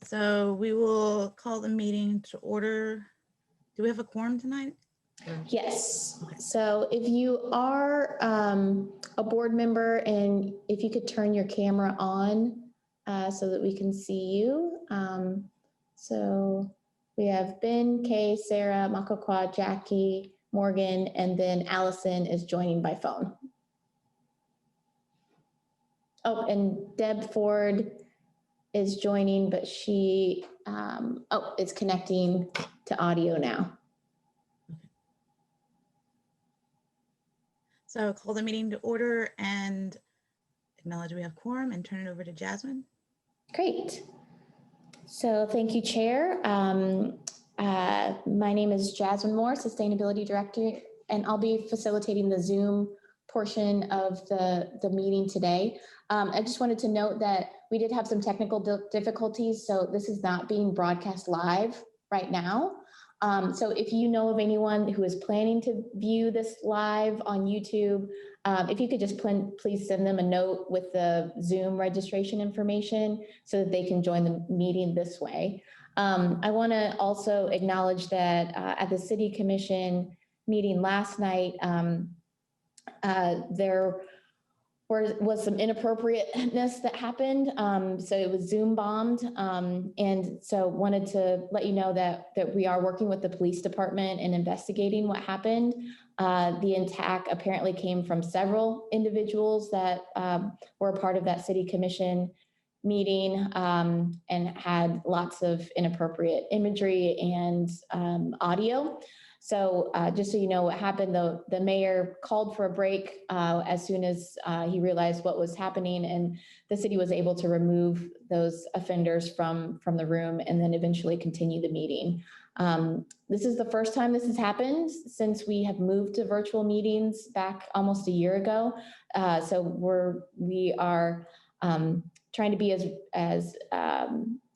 So we will call the meeting to order. Do we have a quorum tonight? Yes. So if you are a board member and if you could turn your camera on so that we can see you. So we have Ben, Kay, Sarah, Makokwa, Jackie, Morgan, and then Allison is joining by phone. Oh, and Deb Ford is joining, but she, is connecting to audio now. So call the meeting to order and acknowledge we have quorum and turn it over to Jasmine. Great. So thank you, Chair. My name is Jasmine Moore, Sustainability Director, and I'll be facilitating the Zoom portion of the meeting today. I just wanted to note that we did have some technical difficulties, so this is not being broadcast live right now. So if you know of anyone who is planning to view this live on YouTube, if you could just please send them a note with the Zoom registration information so that they can join the meeting this way. I want to also acknowledge that at the City Commission meeting last night, there was some inappropriateness that happened. So it was Zoom bombed. And so wanted to let you know that we are working with the police department and investigating what happened. The attack apparently came from several individuals that were a part of that City Commission meeting and had lots of inappropriate imagery and audio. So just so you know what happened, the mayor called for a break as soon as he realized what was happening, and the city was able to remove those offenders from the room and then eventually continue the meeting. This is the first time this has happened since we have moved to virtual meetings back almost a year ago. So we are trying to be as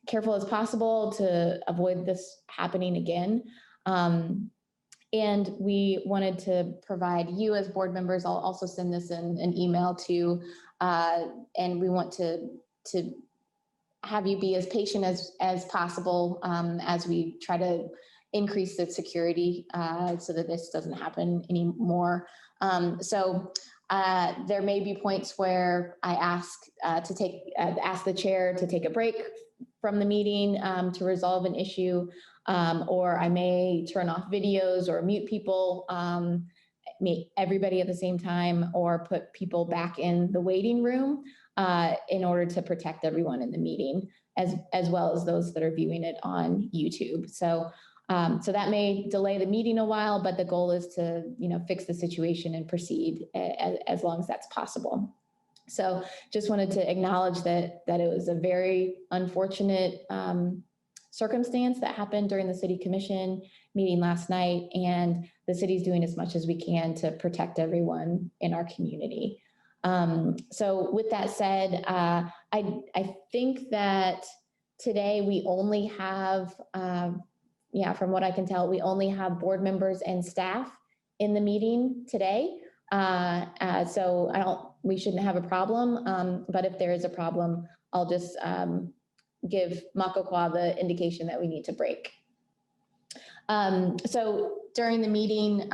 careful as possible to avoid this happening again. And we wanted to provide you as board members, I'll also send this in an email to, and we want to have you be as patient as possible as we try to increase the security so that this doesn't happen anymore. So there may be points where I ask the chair to take a break from the meeting to resolve an issue, or I may turn off videos or mute people, meet everybody at the same time, or put people back in the waiting room in order to protect everyone in the meeting, as well as those that are viewing it on YouTube. So that may delay the meeting a while, but the goal is to fix the situation and proceed as long as that's possible. So just wanted to acknowledge that it was a very unfortunate circumstance that happened during the City Commission meeting last night, and the city's doing as much as we can to protect everyone in our community. So with that said, I think that today we only have, from what I can tell, we only have board members and staff in the meeting today. So we shouldn't have a problem, but if there is a problem, I'll just give Makokwa the indication that we need to break. So during the meeting,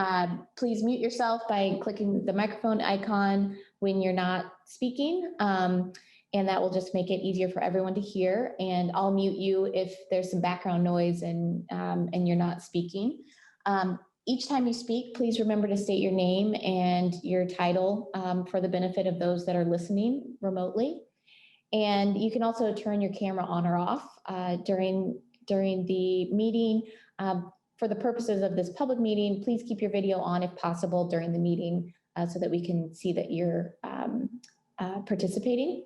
please mute yourself by clicking the microphone icon when you're not speaking, and that will just make it easier for everyone to hear. And I'll mute you if there's some background noise and you're not speaking. Each time you speak, please remember to state your name and your title for the benefit of those that are listening remotely. And you can also turn your camera on or off during the meeting. For the purposes of this public meeting, please keep your video on if possible during the meeting so that we can see that you're participating.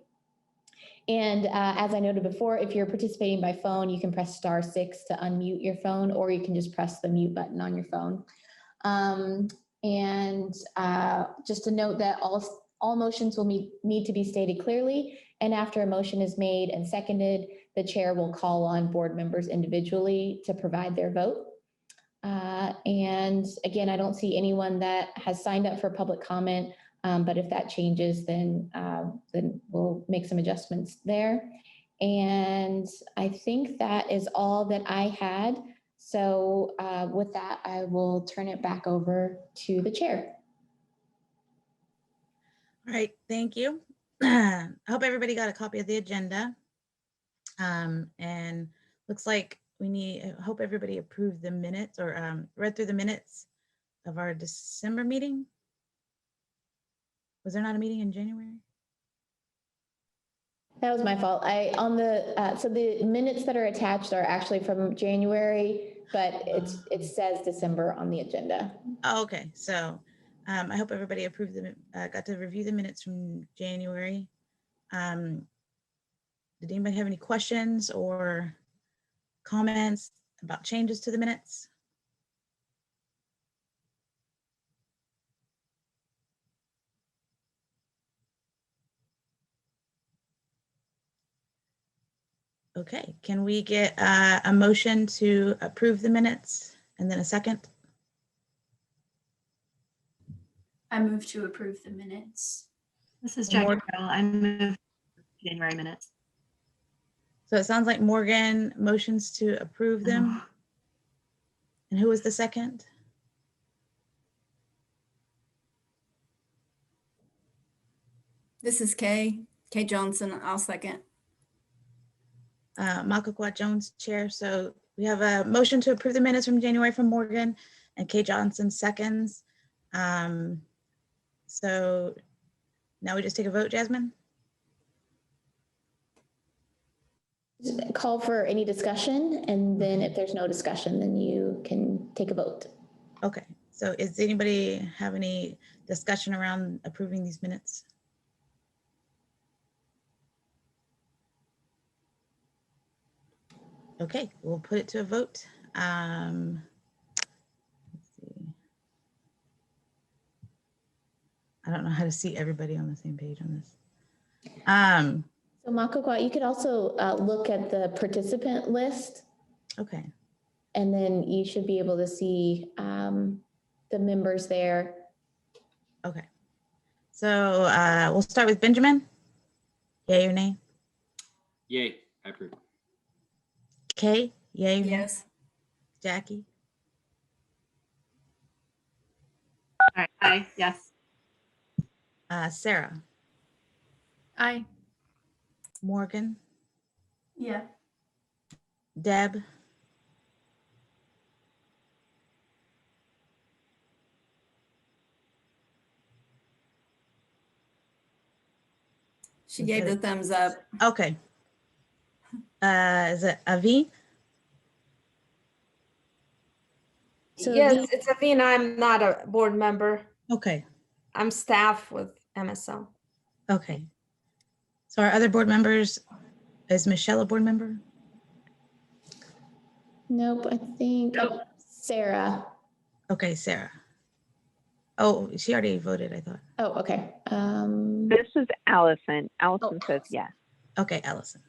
And as I noted before, if you're participating by phone, you can press *6 to unmute your phone, or you can just press the mute button on your phone. Just to note that all motions will need to be stated clearly, and after a motion is made and seconded, the chair will call on board members individually to provide their vote. And again, I don't see anyone that has signed up for public comment, but if that changes, then we'll make some adjustments there. And I think that is all that I had. So with that, I will turn it back over to the chair. All right, thank you. I hope everybody got a copy of the agenda. And looks like I hope everybody approved the minutes or read through the minutes of our December meeting. Was there not a meeting in January? That was my fault. So the minutes that are attached are actually from January, but it says December on the agenda. Oh, okay. So I hope everybody approved got to review the minutes from January. Did anybody have any questions or comments about changes to the minutes? Okay, can we get a motion to approve the minutes and then a second? I move to approve the minutes. This is Jackie Carroll. I move January minutes. So it sounds like Morgan motions to approve them. And who was the second? This is Kay Johnson. I'll second. Makakwa Jones, chair. So we have a motion to approve the minutes from January from Morgan and Kay Johnson seconds. So now we just take a vote, Jasmine? Call for any discussion, and then if there's no discussion, then you can take a vote. Okay, so does anybody have any discussion around approving these minutes? Okay, we'll put it to a vote. Let's see. I don't know how to see everybody on the same page on this. So Makakwa, you could also look at the participant list. Okay. And then you should be able to see the members there. Okay. So we'll start with Benjamin. Yay or nay? Yay, I approve. Kay, yay or nay? Yes. Jackie? All right, aye, yes. Sarah? Aye. Morgan? Yeah. Deb? She gave the thumbs up. Okay. Is it Avi? So Yes, it's Avina. I'm not a board member. Okay. I'm staff with MSL. Okay. So our other board members, is Michelle a board member? Nope, I think Sarah. Okay, Sarah. Oh, she already voted, I thought. Oh, okay. This is Allison. Allison says yes. Okay, Allison.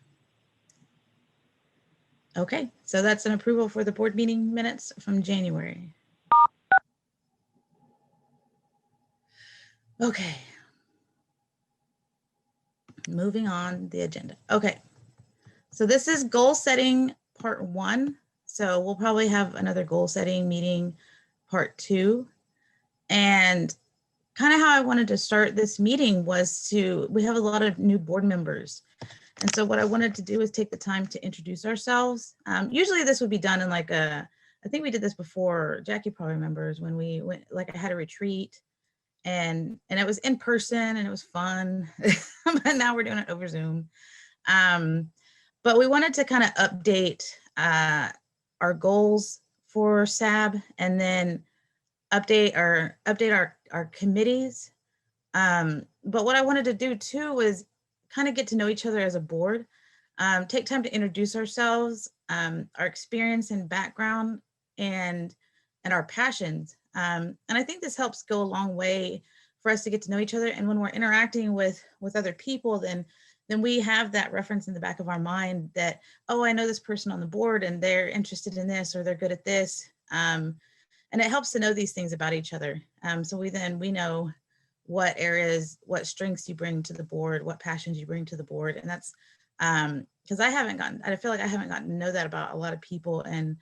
Okay, so that's an approval for the board meeting minutes from January. Okay. Moving on the agenda. Okay, so this is goal setting part 1. So we'll probably have another goal setting meeting part 2. And kind of how I wanted to start this meeting was we have a lot of new board members. And so what I wanted to do is take the time to introduce ourselves. Usually this would be done in I think we did this before, Jackie probably remembers when we went, I had a retreat and it was in person and it was fun, but now we're doing it over Zoom. But we wanted to kind of update our goals for SAB and then update our committees. But what I wanted to do too was kind of get to know each other as a board, take time to introduce ourselves, our experience and background, and our passions. And I think this helps go a long way for us to get to know each other. And when we're interacting with other people, then we have that reference in the back of our mind that, oh, I know this person on the board and they're interested in this or they're good at this. And it helps to know these things about each other. So we know what areas, what strengths you bring to the board, what passions you bring to the board. And that's Because I feel like I haven't gotten to know that about a lot of people, and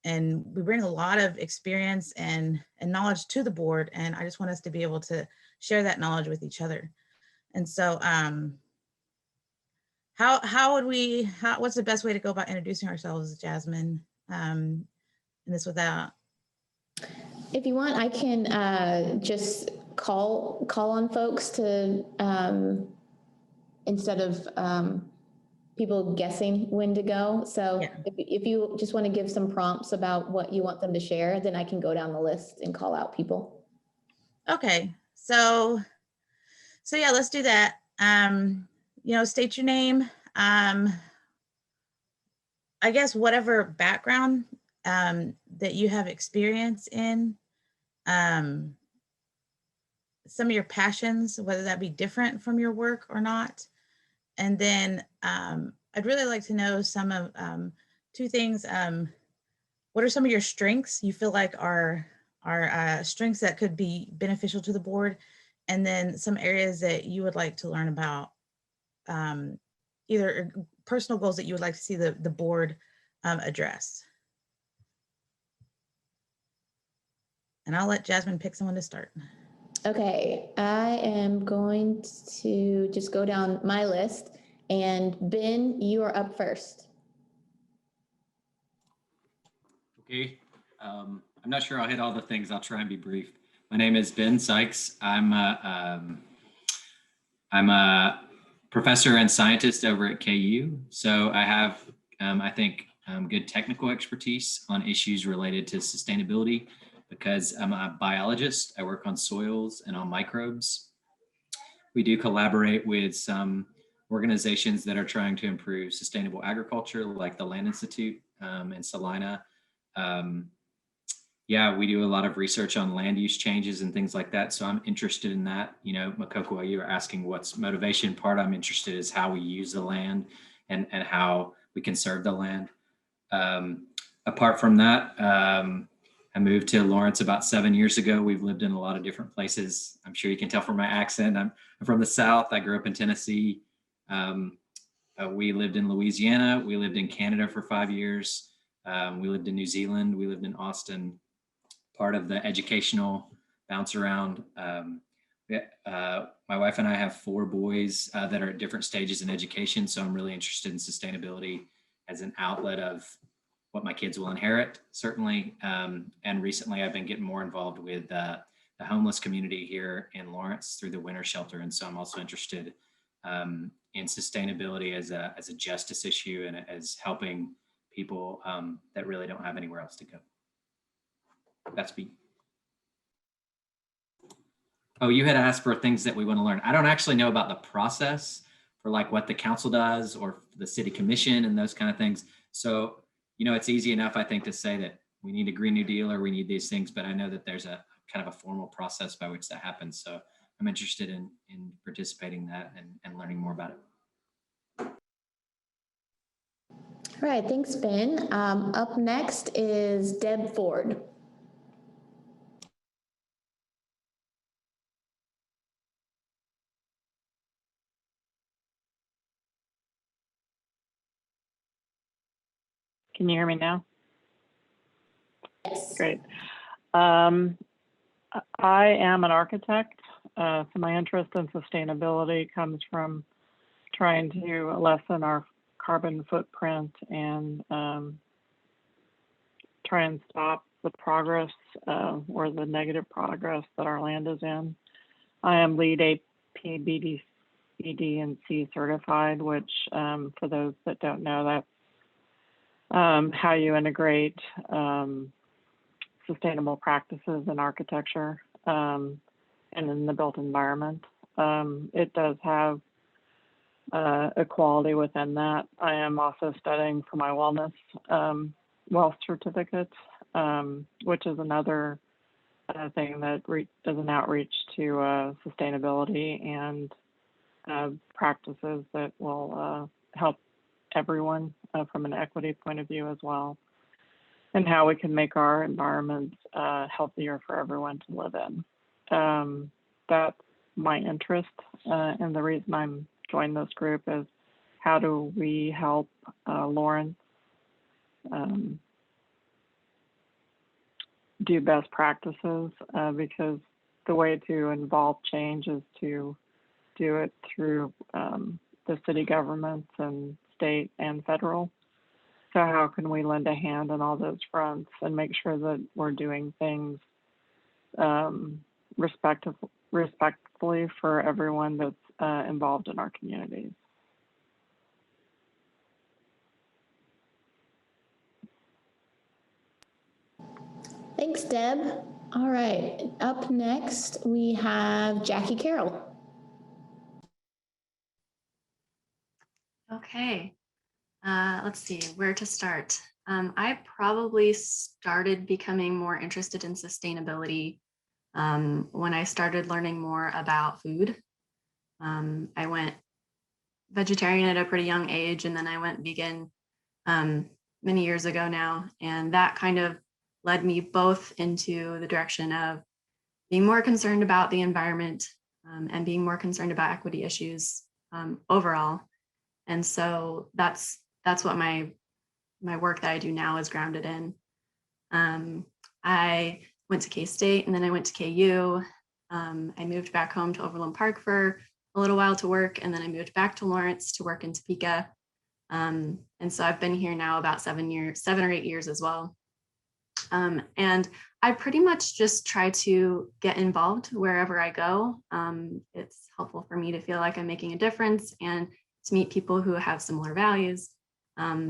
we bring a lot of experience and knowledge to the board, and I just want us to be able to share that knowledge with each other. And so what's the best way to go about introducing ourselves, Jasmine, in this without? If you want, I can just call on folks to, instead of people guessing when to go. So Yeah. if you just want to give some prompts about what you want them to share, then I can go down the list and call out people. Okay, so yeah, let's do that. State your name. I guess whatever background that you have experience in, some of your passions, whether that be different from your work or not. And then I'd really like to know some of two things. What are some of your strengths you feel like are strengths that could be beneficial to the board? And then some areas that you would like to learn about, either personal goals that you would like to see the board address. And I'll let Jasmine pick someone to start. Okay, I am going to just go down my list, and Ben, you are up first. Okay. I'm not sure I'll hit all the things. I'll try and be brief. My name is Ben Sykes. I'm a professor and scientist over at KU. So I have, I think, good technical expertise on issues related to sustainability because I'm a biologist. I work on soils and on microbes. We do collaborate with some organizations that are trying to improve sustainable agriculture, like the Land Institute in Salina. Yeah, we do a lot of research on land use changes and things like that. So I'm interested in that. You know, Makoko, while you were asking what's motivation, part I'm interested is how we use the land and how we conserve the land. Apart from that, I moved to Lawrence about 7 years ago. We've lived in a lot of different places. I'm sure you can tell from my accent. I'm from the South. I grew up in Tennessee. We lived in Louisiana. We lived in Canada for 5 years. We lived in New Zealand. We lived in Austin. Part of the educational bounce around. My wife and I have 4 boys that are at different stages in education. So I'm really interested in sustainability as an outlet of what my kids will inherit, certainly. And recently I've been getting more involved with the homeless community here in Lawrence through the winter shelter. And so I'm also interested in sustainability as a justice issue and as helping people that really don't have anywhere else to go. That's me. Oh, you had asked for things that we want to learn. I don't actually know about the process for like what the council does or the city commission and those kind of things. So, you know, it's easy enough, I think, to say that we need a Green New Deal or we need these things, but I know that there's a kind of a formal process by which that happens. So I'm interested in participating in that and learning more about it. All right, thanks, Ben. Up next is Deb Ford. Can you hear me now? Yes. Great. I am an architect, so my interest in sustainability comes from trying to lessen our carbon footprint and try and stop the progress or the negative progress that our land is in. I am LEED AP BD and C certified, which for those that don't know, that's how you integrate sustainable practices in architecture and in the built environment. It does have equality within that. I am also studying for my wellness wealth certificate, which is another thing that is an outreach to sustainability and practices that will help everyone from an equity point of view as well, and how we can make our environments healthier for everyone to live in. That's my interest, and the reason I'm joining this group is how do we help Lawrence do best practices, because the way to involve change is to do it through the city governments and state and federal. So how can we lend a hand on all those fronts and make sure that we're doing things respectfully for everyone that's involved in our communities? Thanks, Deb. All right, up next, we have Jackie Carroll. Okay, let's see where to start. I probably started becoming more interested in sustainability when I started learning more about food. I went vegetarian at a pretty young age, and then I went vegan many years ago now. And that kind of led me both into the direction of being more concerned about the environment and being more concerned about equity issues overall. And so that's what my work that I do now is grounded in. I went to K-State and then I went to KU. I moved back home to Overland Park for a little while to work, and then I moved back to Lawrence to work in Topeka. And so I've been here now about 7 or 8 years as well. And I pretty much just try to get involved wherever I go. It's helpful for me to feel like I'm making a difference and to meet people who have similar values.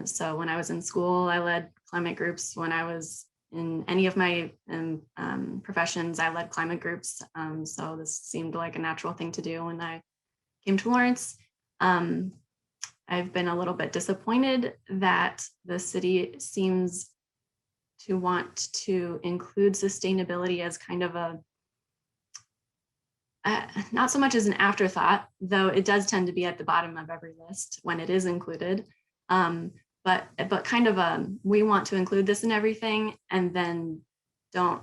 So when I was in school, I led climate groups. When I was in any of my professions, I led climate groups. So this seemed like a natural thing to do when I came to Lawrence. I've been a little bit disappointed that the city seems to want to include sustainability as kind of a, not so much as an afterthought, though it does tend to be at the bottom of every list when it is included. But kind of we want to include this in everything, and then don't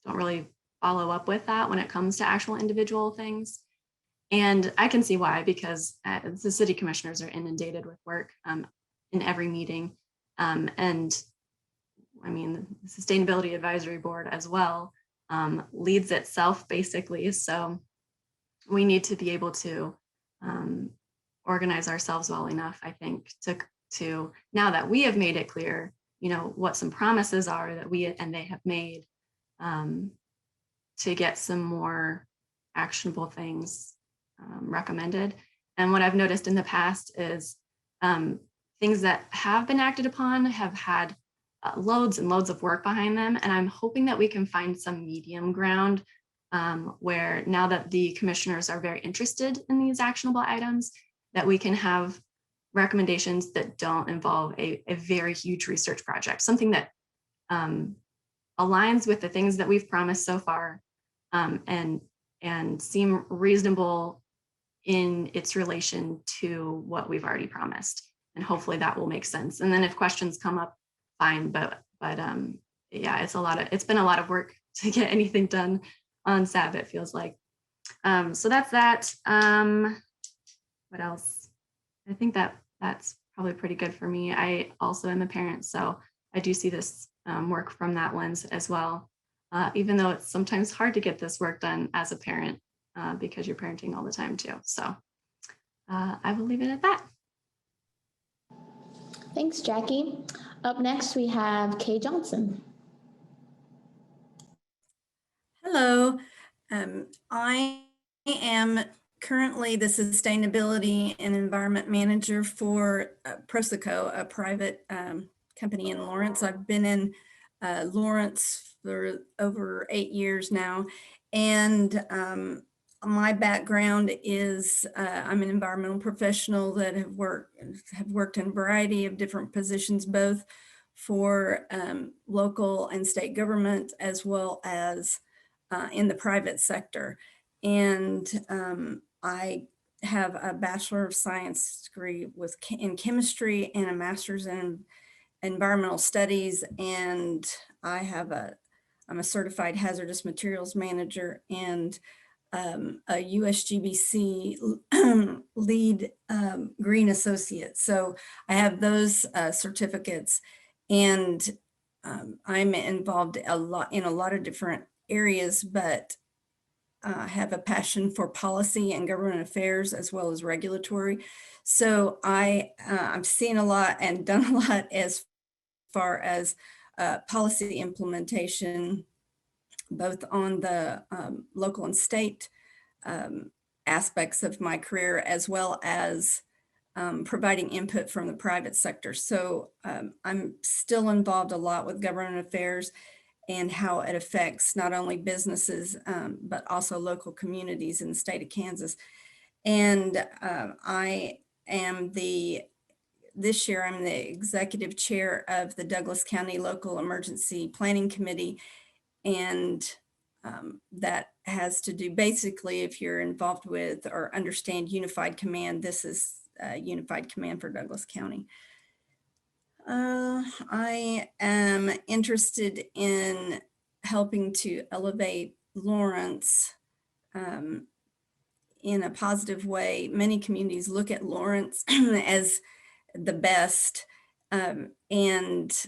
really follow up with that when it comes to actual individual things. And I can see why, because the city commissioners are inundated with work in every meeting. And I mean, the Sustainability Advisory Board as well leads itself basically. So we need to be able to organize ourselves well enough, I think, to now that we have made it clear, you know, what some promises are that we and they have made, to get some more actionable things recommended. And what I've noticed in the past is things that have been acted upon have had loads and loads of work behind them. And I'm hoping that we can find some medium ground where now that the commissioners are very interested in these actionable items, that we can have recommendations that don't involve a very huge research project, something that aligns with the things that we've promised so far and seem reasonable in its relation to what we've already promised. And hopefully that will make sense. And then if questions come up, fine, but yeah, it's been a lot of work to get anything done on SAB, it feels like. So that's that. What else? I think that's probably pretty good for me. I also am a parent, so I do see this work from that lens as well, even though it's sometimes hard to get this work done as a parent because you're parenting all the time too. So I will leave it at that. Thanks, Jackie. Up next, we have Kay Johnson. Hello, I am currently the Sustainability and Environment Manager for Proseco, a private company in Lawrence. I've been in Lawrence for over 8 years now, and my background is I'm an environmental professional that have worked in a variety of different positions, both for local and state government, as well as in the private sector. And I have a Bachelor of Science degree in chemistry and a master's in environmental studies. And I'm a certified hazardous materials manager, and a USGBC lead green associate. So I have those certificates, and I'm involved in a lot of different areas, but have a passion for policy and government affairs as well as regulatory. So I've seen a lot and done a lot as far as policy implementation, both on the local and state aspects of my career, as well as providing input from the private sector. So I'm still involved a lot with government affairs and how it affects not only businesses, but also local communities in the state of Kansas. And I am this year, I'm the executive chair of the Douglas County Local Emergency Planning Committee. And that has to do, basically, if you're involved with or understand Unified Command, this is Unified Command for Douglas County. I am interested in helping to elevate Lawrence in a positive way. Many communities look at Lawrence as the best and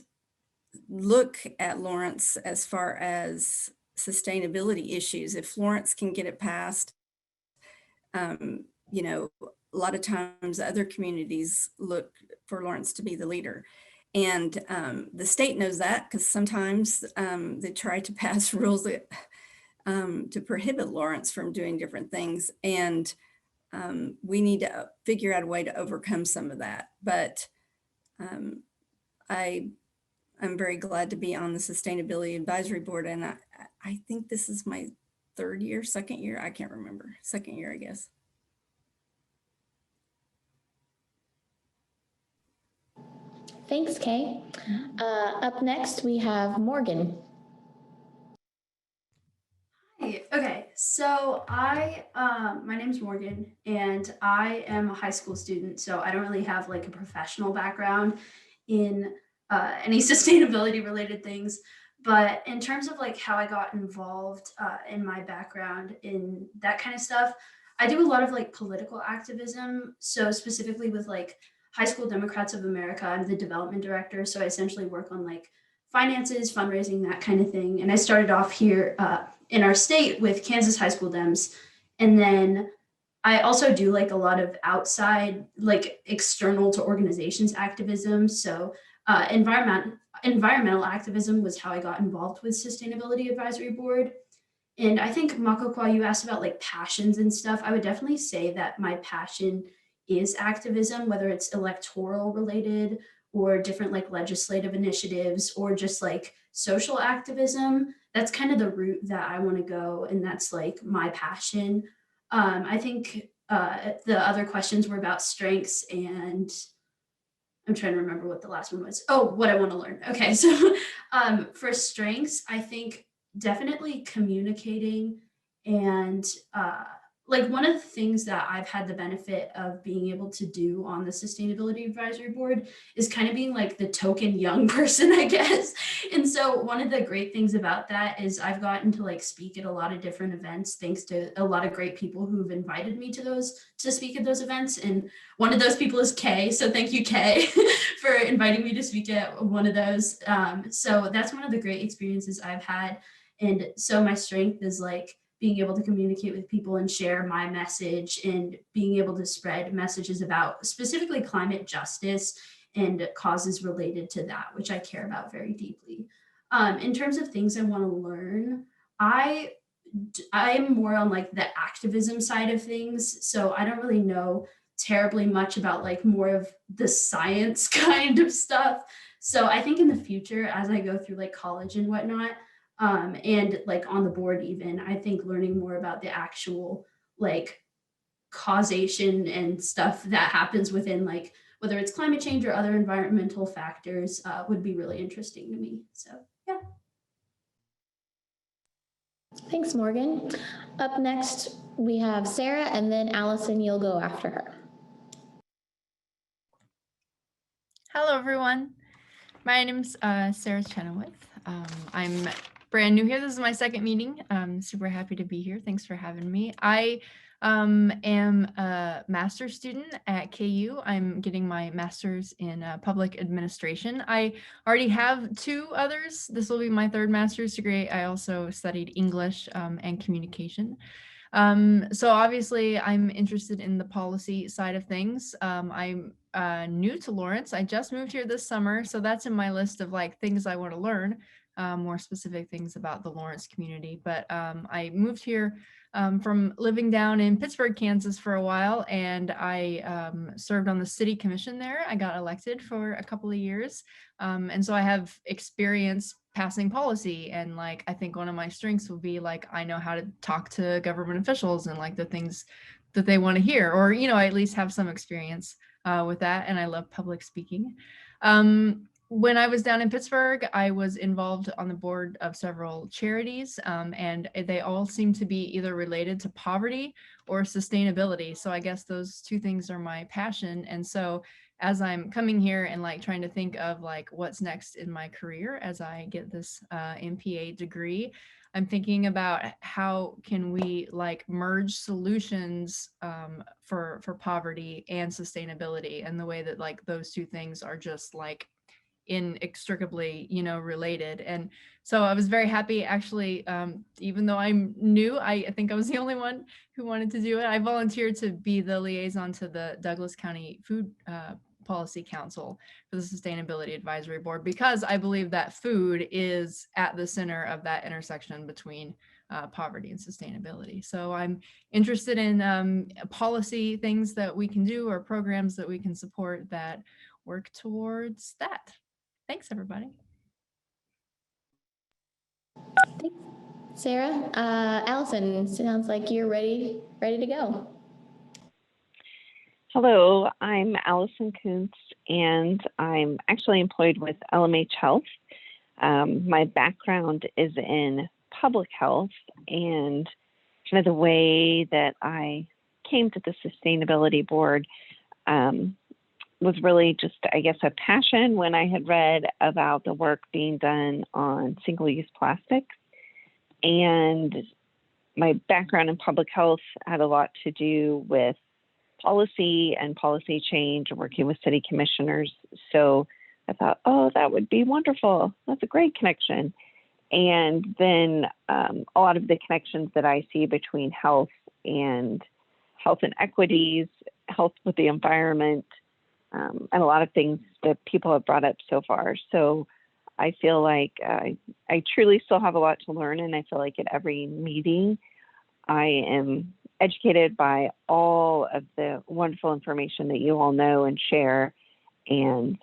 look at Lawrence as far as sustainability issues. If Lawrence can get it passed, you know, a lot of times other communities look for Lawrence to be the leader. And the state knows that, because sometimes they try to pass rules that, to prohibit Lawrence from doing different things. And we need to figure out a way to overcome some of that. But I'm very glad to be on the Sustainability Advisory Board. And I think this is my second year, I can't remember, second year, I guess. Thanks, Kay. Up next, we have Morgan. Hi. Okay, so my name's Morgan, and I am a high school student, so I don't really have like a professional background in any sustainability related things. But in terms of like how I got involved in my background in that kind of stuff, I do a lot of like political activism. So specifically with like High School Democrats of America, I'm the development director. So I essentially work on like finances, fundraising, that kind of thing. And I started off here in our state with Kansas High School Dems. And then I also do like a lot of outside, like external to organizations activism. So environmental activism was how I got involved with Sustainability Advisory Board. And I think, Makokwa, you asked about like passions and stuff. I would definitely say that my passion is activism, whether it's electoral related or different like legislative initiatives or just like social activism. That's kind of the route that I want to go. And that's like my passion. I think the other questions were about strengths, and I'm trying to remember what the last one was. Oh, what I want to learn. Okay, so for strengths, I think definitely communicating, and like one of the things that I've had the benefit of being able to do on the Sustainability Advisory Board is kind of being like the token young person, I guess. And so one of the great things about that is I've gotten to like speak at a lot of different events, thanks to a lot of great people who've invited me to speak at those events. And one of those people is Kay. So thank you, Kay, for inviting me to speak at one of those. So that's one of the great experiences I've had. And so my strength is like being able to communicate with people and share my message, and being able to spread messages about specifically climate justice and causes related to that, which I care about very deeply. In terms of things I want to learn, I am more on like the activism side of things. So I don't really know terribly much about like more of the science kind of stuff. So I think in the future, as I go through like college and whatnot, and like on the board even, I think learning more about the actual like causation and stuff that happens within like whether it's climate change or other environmental factors would be really interesting to me. So yeah. Thanks, Morgan. Up next, we have Sarah, and then Allison, you'll go after her. Hello, everyone. My name's Sarah Chenoweth. I'm brand new here. This is my second meeting. I'm super happy to be here. Thanks for having me. I am a master's student at KU. I'm getting my master's in public administration. I already have 2 others. This will be my 3rd master's degree. I also studied English and communication. So obviously I'm interested in the policy side of things. I'm new to Lawrence. I just moved here this summer, so that's in my list of like things I want to learn, more specific things about the Lawrence community. But I moved here from living down in Pittsburgh, Kansas for a while, and I served on the city commission there. I got elected for a couple of years. And so I have experience passing policy, and like I think one of my strengths will be like I know how to talk to government officials and like the things that they want to hear, or I at least have some experience with that, and I love public speaking. When I was down in Pittsburgh, I was involved on the board of several charities, and they all seem to be either related to poverty or sustainability. So I guess those 2 things are my passion. And so as I'm coming here and like trying to think of like what's next in my career as I get this MPA degree, I'm thinking about how can we like merge solutions for poverty and sustainability, and the way that like those 2 things are just like inextricably related. And so I was very happy actually, even though I'm new, I think I was the only one who wanted to do it. I volunteered to be the liaison to the Douglas County Food Policy Council for the Sustainability Advisory Board, because I believe that food is at the center of that intersection between poverty and sustainability. So I'm interested in policy things that we can do or programs that we can support that work towards that. Thanks, everybody. Thanks, Sarah. Allison, sounds like you're ready to go. Hello, I'm Allison Kuntz, and I'm actually employed with LMH Health. My background is in public health, and kind of the way that I came to the Sustainability Board was really just, I guess, a passion when I had read about the work being done on single-use plastics. And my background in public health had a lot to do with policy and policy change and working with city commissioners. So I thought, oh, that would be wonderful. That's a great connection. And then a lot of the connections that I see between health and equities, health with the environment, and a lot of things that people have brought up so far. So I feel like I truly still have a lot to learn, and I feel like at every meeting I am educated by all of the wonderful information that you all know and share, and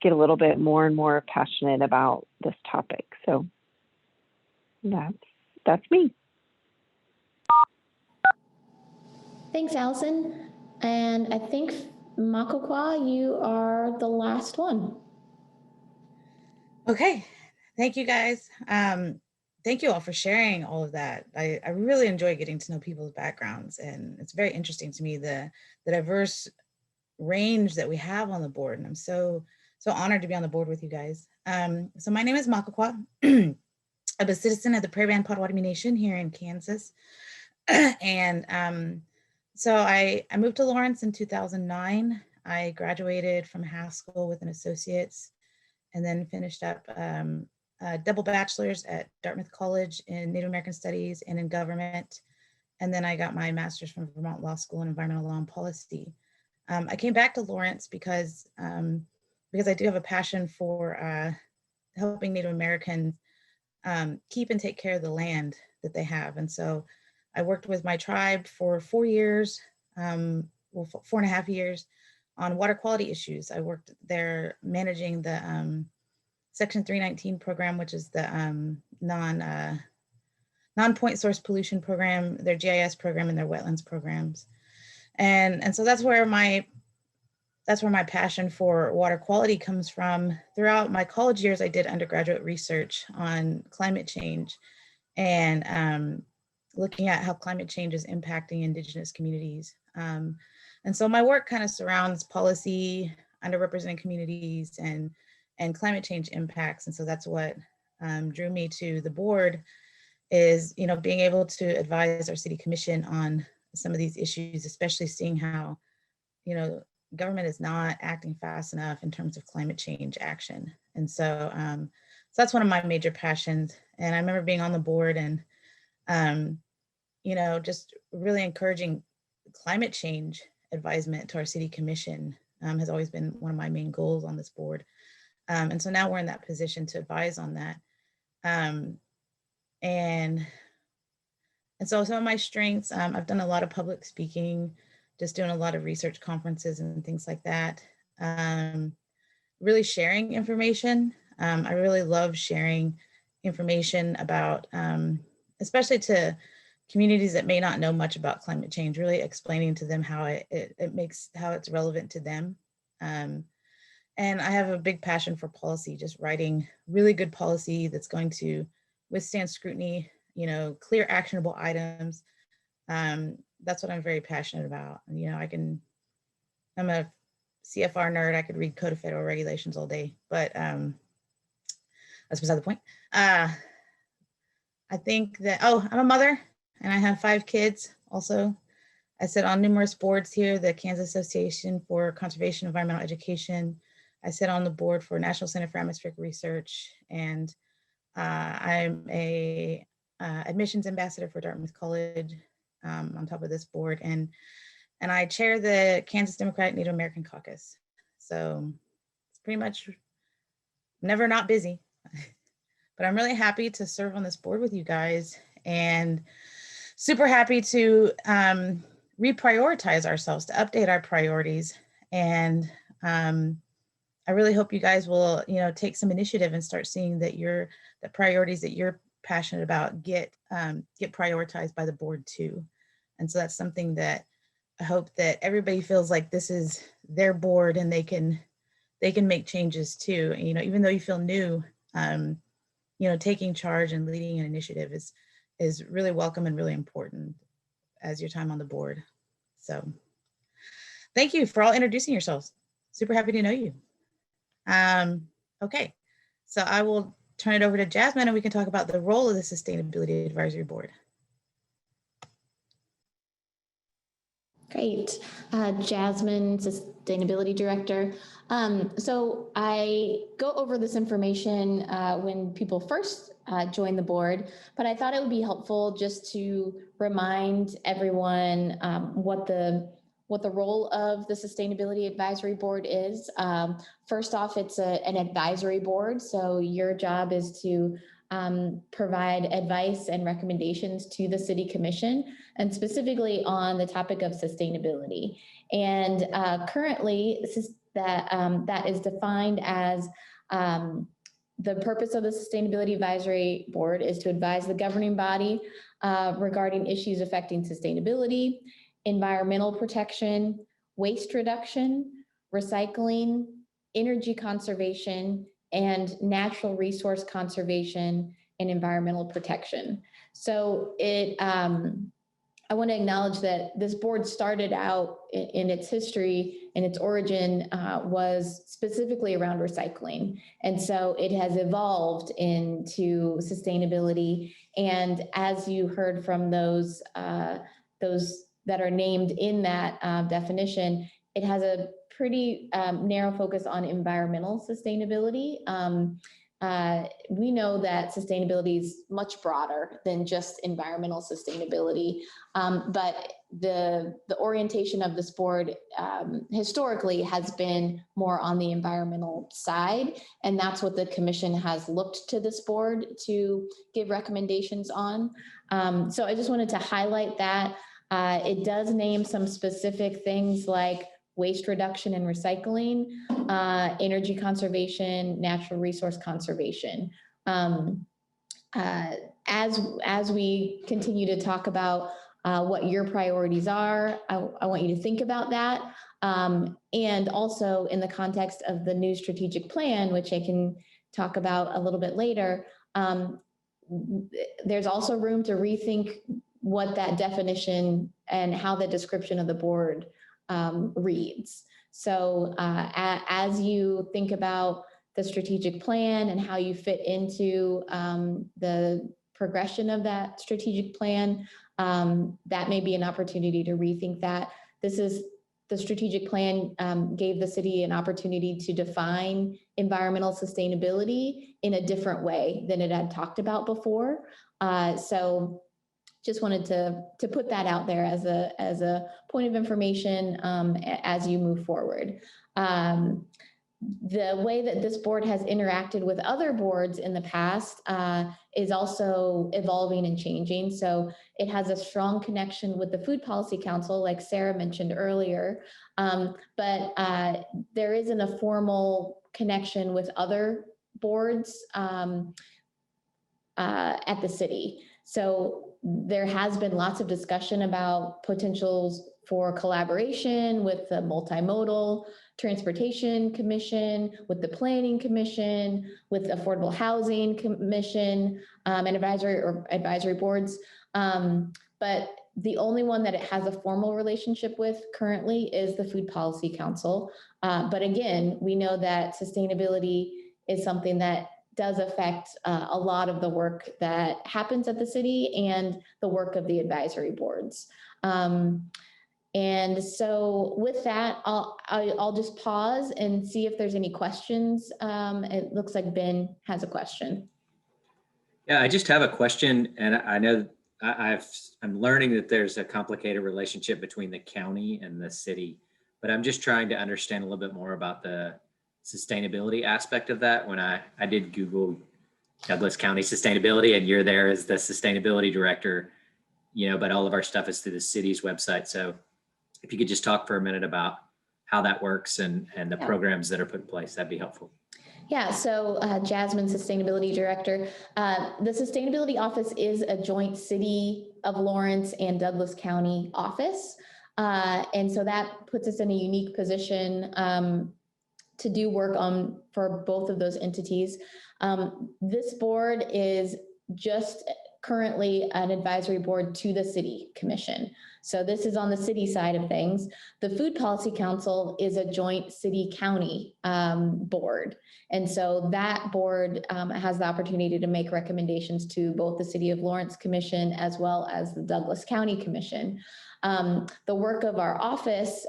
get a little bit more and more passionate about this topic. So that's me. Thanks, Allison. And I think Makokwa, you are the last one. Okay, thank you guys. Thank you all for sharing all of that. I really enjoy getting to know people's backgrounds, and it's very interesting to me the diverse range that we have on the board, and I'm so honored to be on the board with you guys. So my name is Makokwa. I'm a citizen of the Prairie Band Potawatomi Nation here in Kansas, and so I moved to Lawrence in 2009. I graduated from high school with an associate's, and then finished up a double bachelor's at Dartmouth College in Native American Studies and in government. And then I got my master's from Vermont Law School in Environmental Law and Policy. I came back to Lawrence because I do have a passion for helping Native Americans keep and take care of the land that they have. And so I worked with my tribe for 4 years, 4.5 years, on water quality issues. I worked there managing the Section 319 program, which is the non-point source pollution program, their GIS program, and their wetlands programs. And so that's where my passion for water quality comes from. Throughout my college years, I did undergraduate research on climate change and looking at how climate change is impacting Indigenous communities. And so my work kind of surrounds policy, underrepresented communities, and climate change impacts. And so that's what drew me to the board is, being able to advise our city commission on some of these issues, especially seeing how, government is not acting fast enough in terms of climate change action. And so, so that's one of my major passions. And I remember being on the board and, just really encouraging climate change advisement to our city commission has always been one of my main goals on this board. And so now we're in that position to advise on that. And so some of my strengths, I've done a lot of public speaking, just doing a lot of research conferences and things like that. Really sharing information. I really love sharing information about, especially to communities that may not know much about climate change, really explaining to them how how it's relevant to them. And I have a big passion for policy, just writing really good policy that's going to withstand scrutiny, clear actionable items. That's what I'm very passionate about. I'm a CFR nerd. I could read Code of Federal Regulations all day, but that's beside the point. I think that, I'm a mother and I have 5 kids also. I sit on numerous boards here, the Kansas Association for Conservation and Environmental Education. I sit on the board for National Center for Atmospheric Research, and I'm a admissions ambassador for Dartmouth College on top of this board, and I chair the Kansas Democratic Native American Caucus. So it's pretty much never not busy, but I'm really happy to serve on this board with you guys and super happy to reprioritize ourselves, to update our priorities. And I really hope you guys will, take some initiative and start seeing that the priorities that you're passionate about get prioritized by the board too. And so that's something that I hope that everybody feels like this is their board and they can make changes too. Even though you feel new, taking charge and leading an initiative is really welcome and really important as your time on the board. So thank you for all introducing yourselves. Super happy to know you. Okay, so I will turn it over to Jasmine and we can talk about the role of the Sustainability Advisory Board. Great. Jasmine, Sustainability Director. So I go over this information when people first join the board, but I thought it would be helpful just to remind everyone what the role of the Sustainability Advisory Board is. First off, it's an advisory board, so your job is to provide advice and recommendations to the City Commission, and specifically on the topic of sustainability. And currently, that is defined as the purpose of the Sustainability Advisory Board is to advise the governing body regarding issues affecting sustainability, environmental protection, waste reduction, recycling, energy conservation, and natural resource conservation and environmental protection. So I want to acknowledge that this board started out in its history and its origin was specifically around recycling. And so it has evolved into sustainability. And as you heard from those that are named in that definition, it has a pretty narrow focus on environmental sustainability. We know that sustainability is much broader than just environmental sustainability, but the orientation of this board historically has been more on the environmental side, and that's what the commission has looked to this board to give recommendations on. So I just wanted to highlight that. It does name some specific things like waste reduction and recycling, energy conservation, natural resource conservation. As we continue to talk about what your priorities are, I want you to think about that. And also in the context of the new strategic plan, which I can talk about a little bit later, there's also room to rethink what that definition and how the description of the board reads. So as you think about the strategic plan and how you fit into the progression of that strategic plan, that may be an opportunity to rethink that. The strategic plan gave the city an opportunity to define environmental sustainability in a different way than it had talked about before. So just wanted to put that out there as a point of information as you move forward. The way that this board has interacted with other boards in the past is also evolving and changing. So it has a strong connection with the Food Policy Council, like Sarah mentioned earlier, but there isn't a formal connection with other boards at the city. So there has been lots of discussion about potentials for collaboration with the Multimodal Transportation Commission, with the Planning Commission, with Affordable Housing Commission, and advisory boards. But the only one that it has a formal relationship with currently is the Food Policy Council. But again, we know that sustainability is something that does affect a lot of the work that happens at the city and the work of the advisory boards. And so with that, I'll just pause and see if there's any questions. It looks like Ben has a question. Yeah, I just have a question, and I know I'm learning that there's a complicated relationship between the county and the city, but I'm just trying to understand a little bit more about the sustainability aspect of that. When I did Google Douglas County sustainability, and you're there as the sustainability director, but all of our stuff is through the city's website. So if you could just talk for a minute about how that works and the programs that are put in place, that'd be helpful. Yeah, so Jasmine, Sustainability Director. The Sustainability Office is a joint City of Lawrence and Douglas County office. And so that puts us in a unique position to do work for both of those entities. This board is just currently an advisory board to the City Commission. So this is on the city side of things. The Food Policy Council is a joint city-county board. And so that board has the opportunity to make recommendations to both the City of Lawrence Commission as well as the Douglas County Commission. The work of our office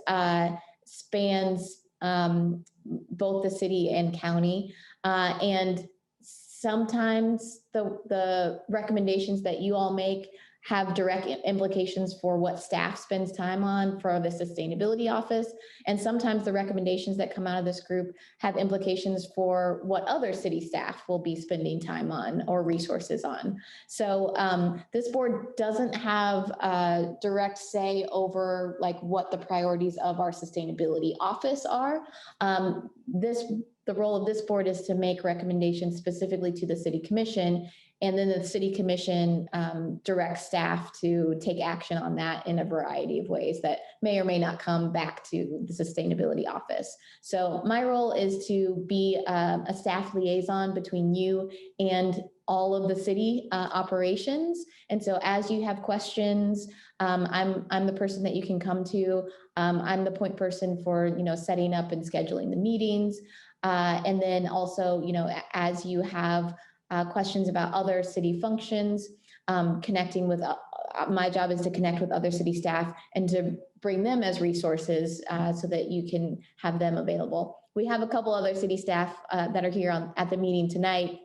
spans both the city and county, and sometimes the recommendations that you all make have direct implications for what staff spends time on for the sustainability office. And sometimes the recommendations that come out of this group have implications for what other city staff will be spending time on or resources on. So this board doesn't have a direct say over like what the priorities of our sustainability office are. The role of this board is to make recommendations specifically to the City Commission, and then the City Commission directs staff to take action on that in a variety of ways that may or may not come back to the Sustainability Office. So my role is to be a staff liaison between you and all of the city operations. And so as you have questions, I'm the person that you can come to. I'm the point person for setting up and scheduling the meetings. And then also, as you have questions about other city functions, connecting with, my job is to connect with other city staff and to bring them as resources so that you can have them available. We have a couple other city staff that are here at the meeting tonight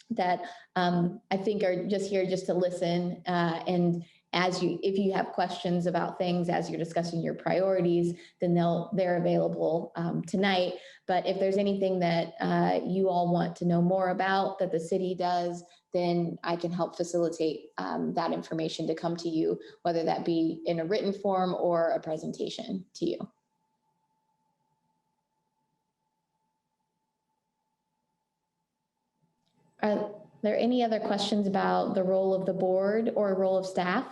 that I think are just here just to listen, and if you have questions about things as you're discussing your priorities, then they're available tonight. But if there's anything that you all want to know more about that the city does, then I can help facilitate that information to come to you, whether that be in a written form or a presentation to you. Are there any other questions about the role of the board or role of staff?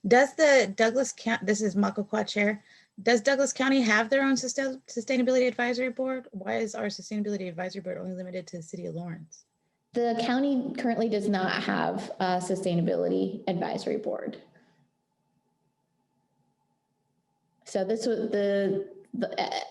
Does the Douglas County, this is Makokwa Chair, does Douglas County have their own sustainability advisory board? Why is our sustainability advisory board only limited to the City of Lawrence? The county currently does not have a sustainability advisory board. So this was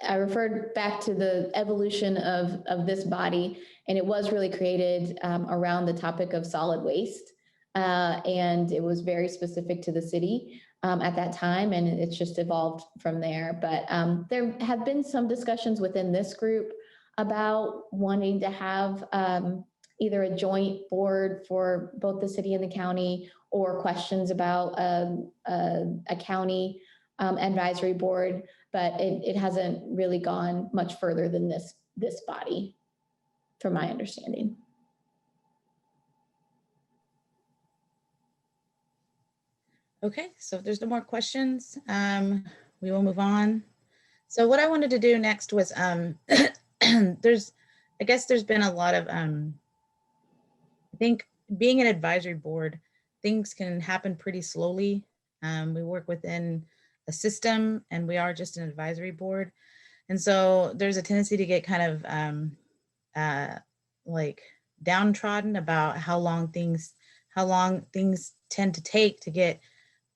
I referred back to the evolution of this body, and it was really created around the topic of solid waste. And it was very specific to the city at that time, and it's just evolved from there. But there have been some discussions within this group about wanting to have either a joint board for both the city and the county, or questions about a county advisory board, but it hasn't really gone much further than this body, from my understanding. Okay, so if there's no more questions, we will move on. So what I wanted to do next was, I guess there's been a lot of, I think being an advisory board, things can happen pretty slowly. We work within a system, and we are just an advisory board. And so there's a tendency to get kind of like downtrodden about how long things tend to take to get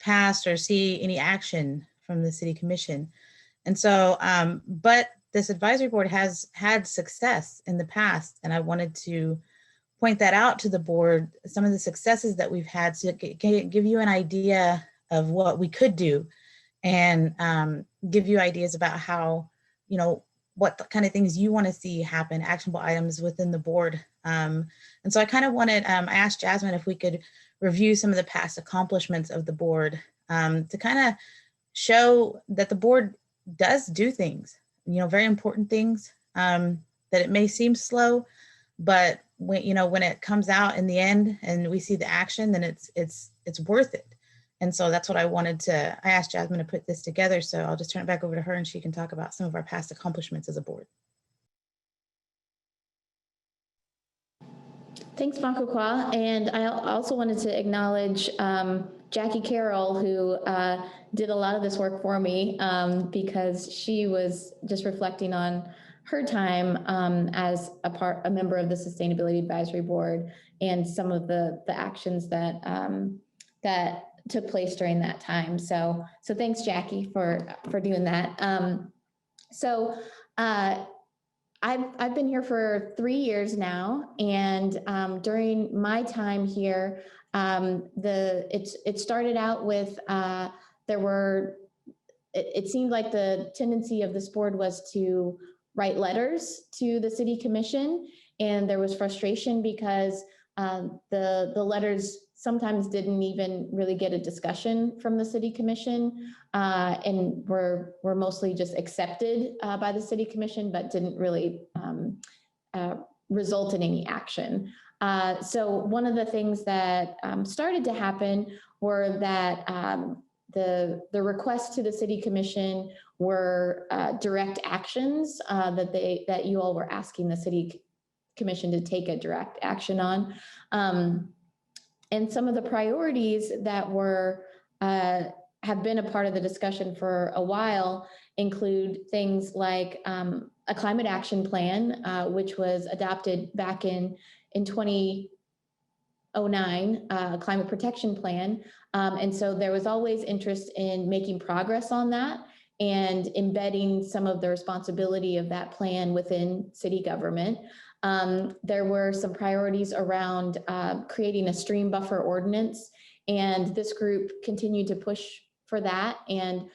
passed or see any action from the city commission. And so, but this advisory board has had success in the past, and I wanted to point that out to the board, some of the successes that we've had, to give you an idea of what we could do, and give you ideas about how, you know, what the kind of things you want to see happen, actionable items within the board. And so I kind of wanted, I asked Jasmine if we could review some of the past accomplishments of the board, to kind of show that the board does do things, you know, very important things, that it may seem slow, but when, you know, when it comes out in the end and we see the action, then it's worth it. And so that's what I asked Jasmine to put this together. So I'll just turn it back over to her, and she can talk about some of our past accomplishments as a board. Thanks, Makokwa. And I also wanted to acknowledge Jackie Carroll, who did a lot of this work for me, because she was just reflecting on her time as a member of the Sustainability Advisory Board, and some of the actions that that took place during that time. So thanks, Jackie, for doing that. I've been here for 3 years now, and during my time here, it started out with it seemed like the tendency of this board was to write letters to the city commission, and there was frustration because the letters sometimes didn't even really get a discussion from the city commission, and were mostly just accepted by the city commission, but didn't really result in any action. So one of the things that started to happen were that the requests to the city commission were direct actions that you all were asking the city commission to take a direct action on. And some of the priorities that have been a part of the discussion for a while include things like a climate action plan, which was adopted back in 2009, a climate protection plan. And so there was always interest in making progress on that and embedding some of the responsibility of that plan within city government. There were some priorities around creating a stream buffer ordinance, and this group continued to push for that, and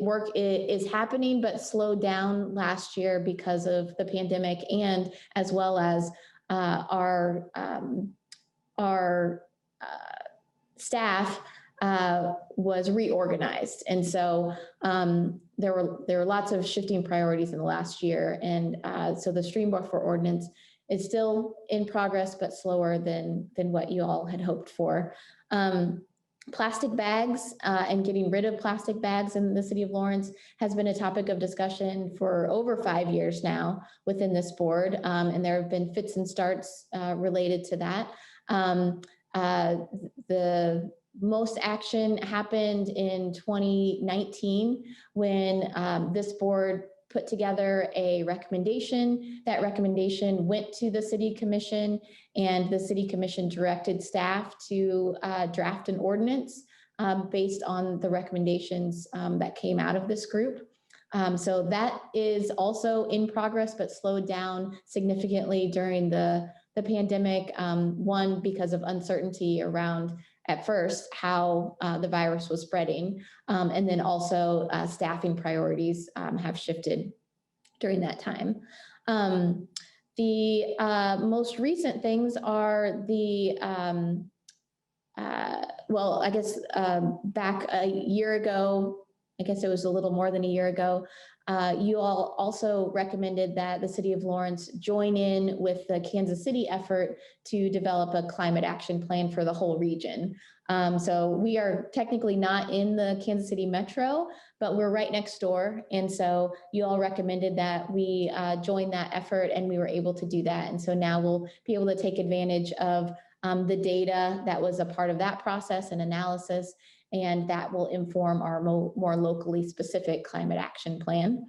work is happening, but slowed down last year because of the pandemic, and as well as our staff was reorganized. And so there were lots of shifting priorities in the last year. And so the stream buffer ordinance is still in progress, but slower than what you all had hoped for. Plastic bags and getting rid of plastic bags in the city of Lawrence has been a topic of discussion for over 5 years now within this board. And there have been fits and starts related to that. The most action happened in 2019 when this board put together a recommendation. That recommendation went to the city commission, and the city commission directed staff to draft an ordinance based on the recommendations that came out of this group. So that is also in progress, but slowed down significantly during the pandemic. One, because of uncertainty around, at first, how the virus was spreading. And then also staffing priorities have shifted during that time. The most recent things are the, well, I guess back a year ago, I guess it was a little more than a year ago, you all also recommended that the City of Lawrence join in with the Kansas City effort to develop a climate action plan for the whole region. So we are technically not in the Kansas City metro, but we're right next door. And so you all recommended that we join that effort, and we were able to do that. And so now we'll be able to take advantage of the data that was a part of that process and analysis, and that will inform our more locally specific climate action plan.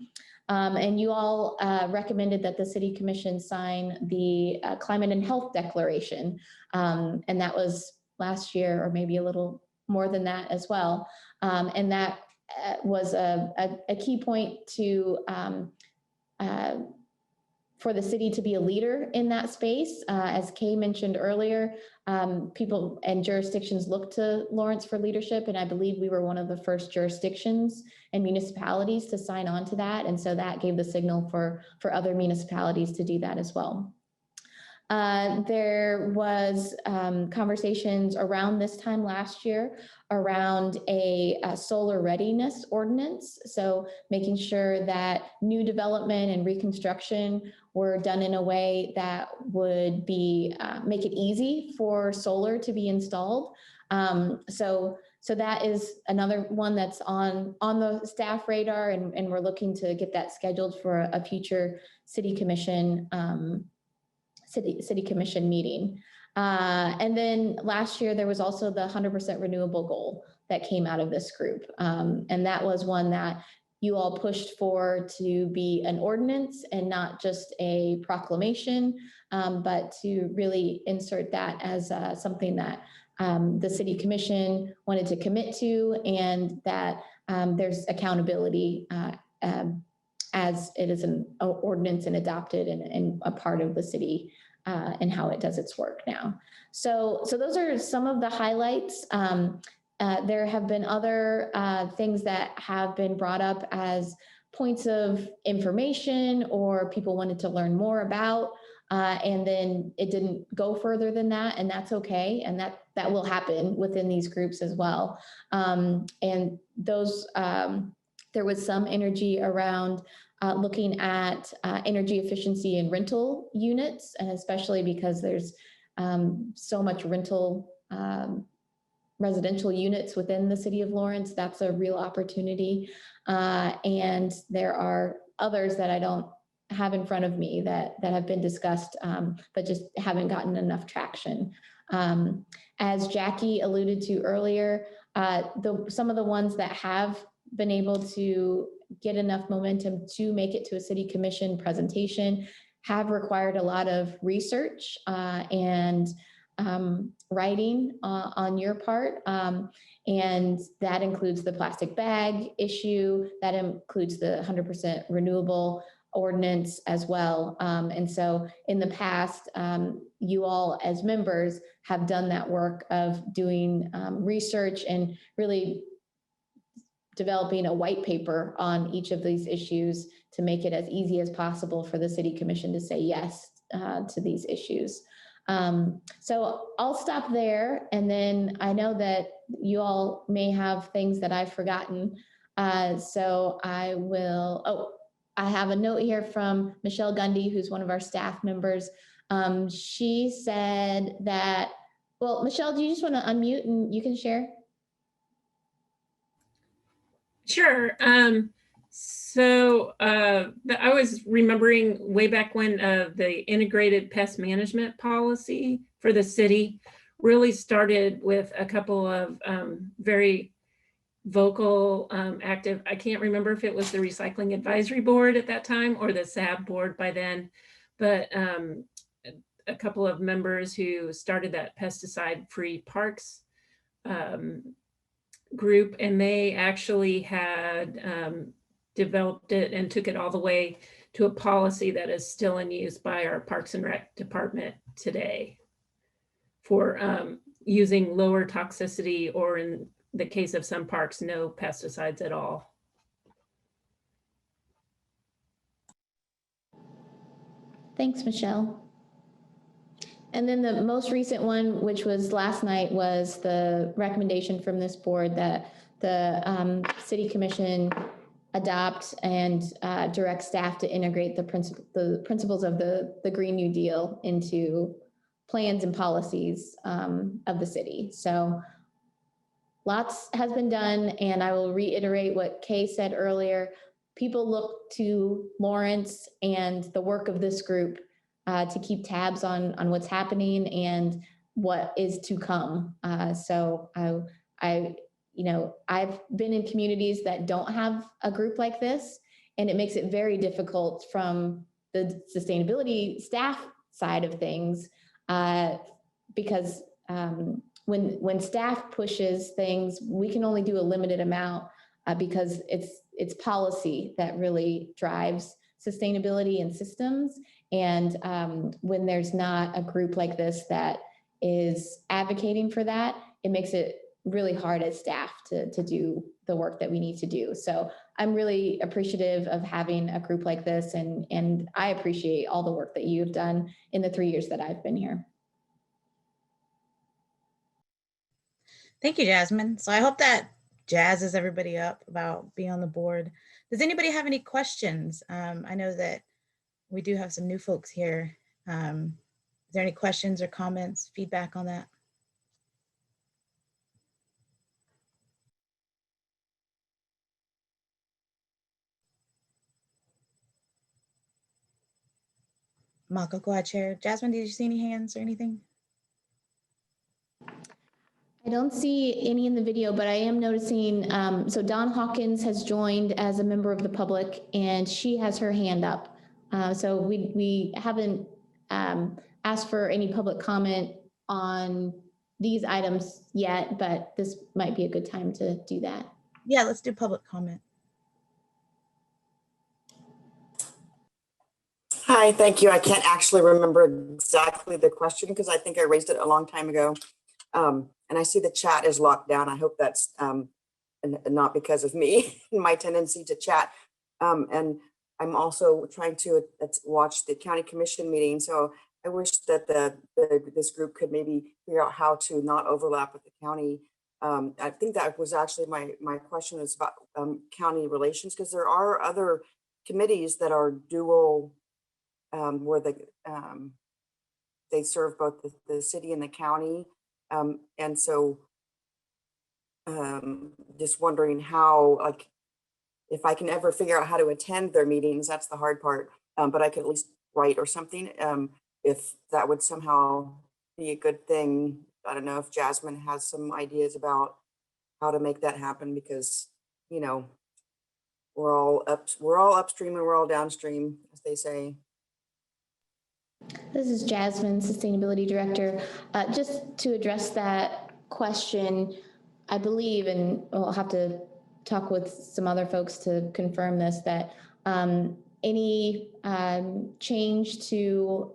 And you all recommended that the City Commission sign the Climate and Health Declaration. And that was last year, or maybe a little more than that as well. And that was a key point to for the city to be a leader in that space. As Kay mentioned earlier, people and jurisdictions look to Lawrence for leadership, and I believe we were one of the first jurisdictions and municipalities to sign on to that, and so that gave the signal for other municipalities to do that as well. There was conversations around this time last year around a solar readiness ordinance. So making sure that new development and reconstruction were done in a way that would be make it easy for solar to be installed. So that is another one that's on the staff radar, and we're looking to get that scheduled for a future city commission meeting. And then last year, there was also the 100% renewable goal that came out of this group. And that was one that you all pushed for to be an ordinance and not just a proclamation, but to really insert that as something that the City Commission wanted to commit to, and that there's accountability as it is an ordinance and adopted and a part of the city and how it does its work now. So those are some of the highlights. There have been other things that have been brought up as points of information or people wanted to learn more about, and then it didn't go further than that, and that's okay, and that will happen within these groups as well. And those, there was some energy around looking at energy efficiency in rental units, and especially because there's so much rental residential units within the city of Lawrence. That's a real opportunity. And there are others that I don't have in front of me that have been discussed, but just haven't gotten enough traction. As Jackie alluded to earlier, some of the ones that have been able to get enough momentum to make it to a city commission presentation have required a lot of research and writing on your part. And that includes the plastic bag issue, that includes the 100% renewable ordinance as well. And so in the past, you all as members have done that work of doing research and really developing a white paper on each of these issues to make it as easy as possible for the City Commission to say yes to these issues. So I'll stop there. And then I know that you all may have things that I've forgotten. So I will, I have a note here from Michelle Gundy, who's one of our staff members. She said that, well, Michelle, do you just want to unmute and you can share? Sure. So I was remembering way back when the integrated pest management policy for the city really started with a couple of very vocal, active, I can't remember if it was the Recycling Advisory Board at that time or the SAB board by then, but a couple of members who started that pesticide-free parks group, and they actually had developed it and took it all the way to a policy that is still in use by our Parks and Rec department today for using lower toxicity, or in the case of some parks, no pesticides at all. Thanks, Michelle. And then the most recent one, which was last night, was the recommendation from this board that the City Commission adopt and direct staff to integrate the principles of the Green New Deal into plans and policies of the city. So lots has been done, and I will reiterate what Kay said earlier. People look to Lawrence and the work of this group to keep tabs on what's happening and what is to come. So I've been in communities that don't have a group like this, and it makes it very difficult from the sustainability staff side of things, because when staff pushes things, we can only do a limited amount because it's policy that really drives sustainability and systems. And when there's not a group like this that is advocating for that, it makes it really hard as staff to do the work that we need to do. So I'm really appreciative of having a group like this, and I appreciate all the work that you've done in the 3 years that I've been here. Thank you, Jasmine. So I hope that jazzes everybody up about being on the board. Does anybody have any questions? I know that we do have some new folks here. Is there any questions or comments, feedback on that? Makoko Chair. Jasmine, did you see any hands or anything? I don't see any in the video, but I am noticing, so Dawn Hawkins has joined as a member of the public, and she has her hand up. So we haven't asked for any public comment on these items yet, but this might be a good time to do that. Yeah, let's do public comment. Hi, thank you. I can't actually remember exactly the question because I think I raised it a long time ago. And I see the chat is locked down. I hope that's not because of me and my tendency to chat. And I'm also trying to watch the county commission meeting. So I wish that this group could maybe figure out how to not overlap with the county. I think that was actually my question is about county relations, because there are other committees that are dual, where they serve both the city and the county. And so just wondering how, like, if I can ever figure out how to attend their meetings, that's the hard part, but I could at least write or something, if that would somehow be a good thing. I don't know if Jasmine has some ideas about how to make that happen, because, you know, we're all upstream and we're all downstream, as they say. This is Jasmine, Sustainability Director. Just to address that question, I believe, and I'll have to talk with some other folks to confirm this, that any change to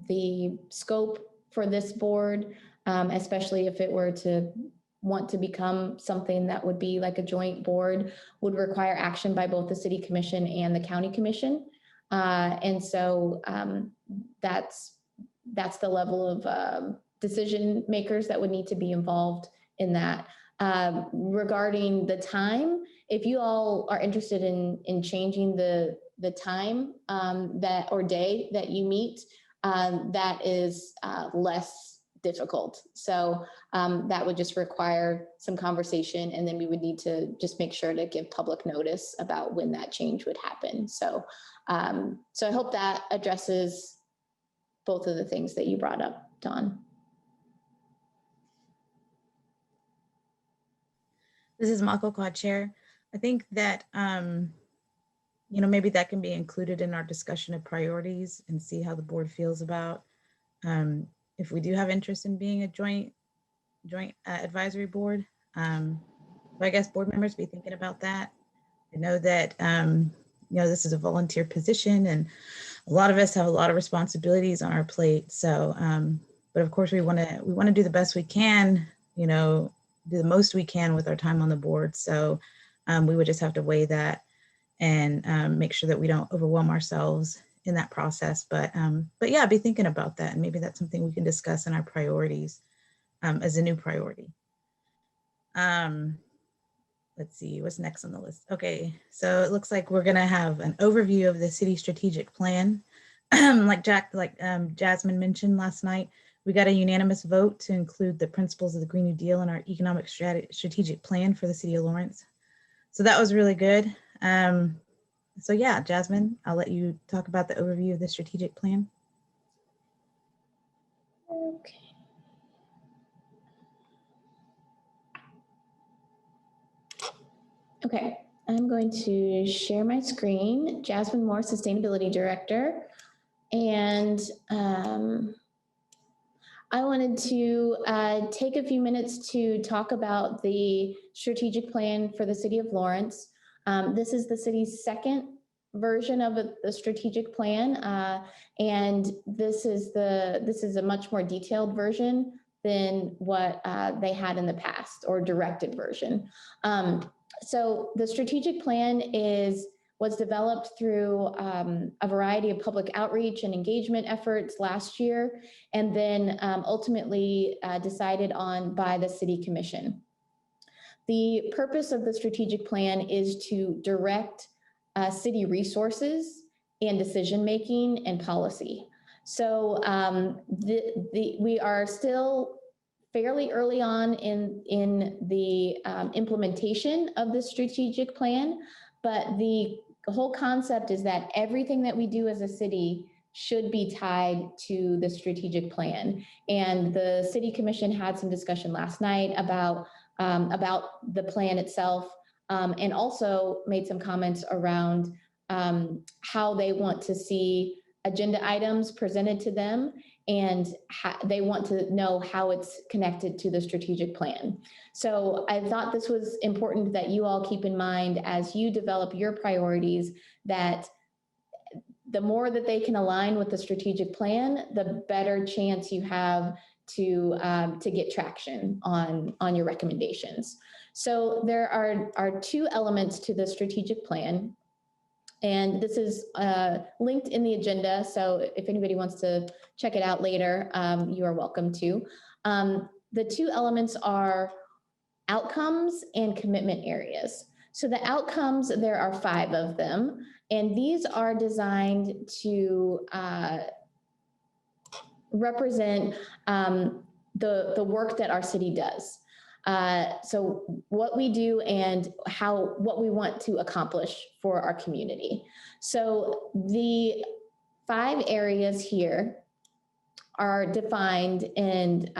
the scope for this board, especially if it were to want to become something that would be like a joint board, would require action by both the City Commission and the County Commission. And so that's the level of decision makers that would need to be involved in that. Regarding the time, if you all are interested in changing the time or day that you meet, that is less difficult. So that would just require some conversation, and then we would need to just make sure to give public notice about when that change would happen. So so I hope that addresses both of the things that you brought up, Dawn. This is Mako Quad Chair. I think that, you know, maybe that can be included in our discussion of priorities and see how the board feels about if we do have interest in being a joint advisory board. I guess board members be thinking about that. I know that, this is a volunteer position and a lot of us have a lot of responsibilities on our plate. So, but of course we want to do the best we can, do the most we can with our time on the board. So we would just have to weigh that and make sure that we don't overwhelm ourselves in that process. But yeah, be thinking about that. And maybe that's something we can discuss in our priorities as a new priority. Let's see, what's next on the list? Okay, so it looks like we're gonna have an overview of the city strategic plan. like Jasmine mentioned last night, we got a unanimous vote to include the principles of the Green New Deal in our economic strategic plan for the city of Lawrence. So that was really good. So yeah, Jasmine, I'll let you talk about the overview of the strategic plan. Okay. Okay, I'm going to share my screen. Jasmine Moore, Sustainability Director. And I wanted to take a few minutes to talk about the strategic plan for the city of Lawrence. This is the city's second version of the strategic plan. And this is a much more detailed version than what they had in the past, or directed version. So the strategic plan was developed through a variety of public outreach and engagement efforts last year, and then ultimately decided on by the City Commission. The purpose of the strategic plan is to direct city resources and decision-making and policy. So we are still fairly early on in the implementation of the strategic plan, but the whole concept is that everything that we do as a city should be tied to the strategic plan. And the City Commission had some discussion last night about the plan itself, and also made some comments around how they want to see agenda items presented to them, and they want to know how it's connected to the strategic plan. So I thought this was important that you all keep in mind as you develop your priorities, that the more that they can align with the strategic plan, the better chance you have to get traction on your recommendations. So there are two elements to the strategic plan. And this is linked in the agenda. So if anybody wants to check it out later, you are welcome to. The two elements are outcomes and commitment areas. So the outcomes, there are 5 of them, and these are designed to represent the work that our city does. So what we do and what we want to accomplish for our community. So the 5 areas here are defined, and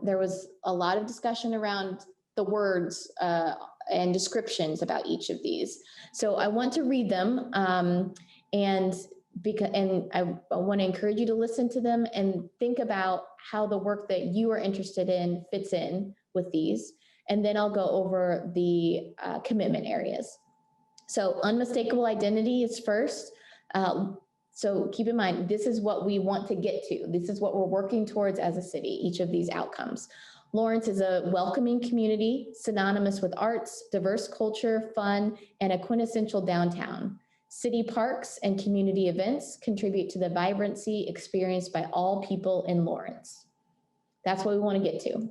there was a lot of discussion around the words and descriptions about each of these. So I want to read them, and I want to encourage you to listen to them and think about how the work that you are interested in fits in with these. And then I'll go over the commitment areas. So unmistakable identity is first. So keep in mind, this is what we want to get to. This is what we're working towards as a city, each of these outcomes. Lawrence is a welcoming community, synonymous with arts, diverse culture, fun, and a quintessential downtown. City parks and community events contribute to the vibrancy experienced by all people in Lawrence. That's what we want to get to.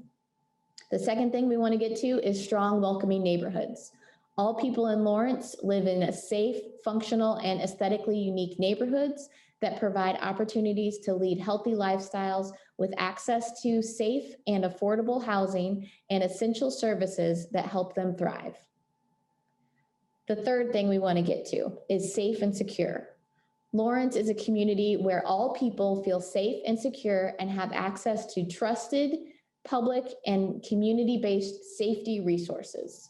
The second thing we want to get to is strong, welcoming neighborhoods. All people in Lawrence live in a safe, functional, and aesthetically unique neighborhoods that provide opportunities to lead healthy lifestyles with access to safe and affordable housing and essential services that help them thrive. The third thing we want to get to is safe and secure. Lawrence is a community where all people feel safe and secure and have access to trusted, public, and community-based safety resources.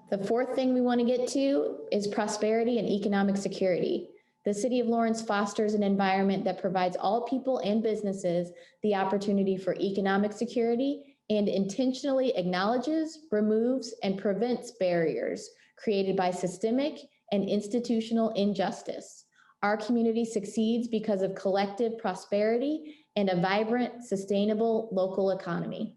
The fourth thing we want to get to is prosperity and economic security. The City of Lawrence fosters an environment that provides all people and businesses the opportunity for economic security and intentionally acknowledges, removes, and prevents barriers created by systemic and institutional injustice. Our community succeeds because of collective prosperity and a vibrant, sustainable local economy.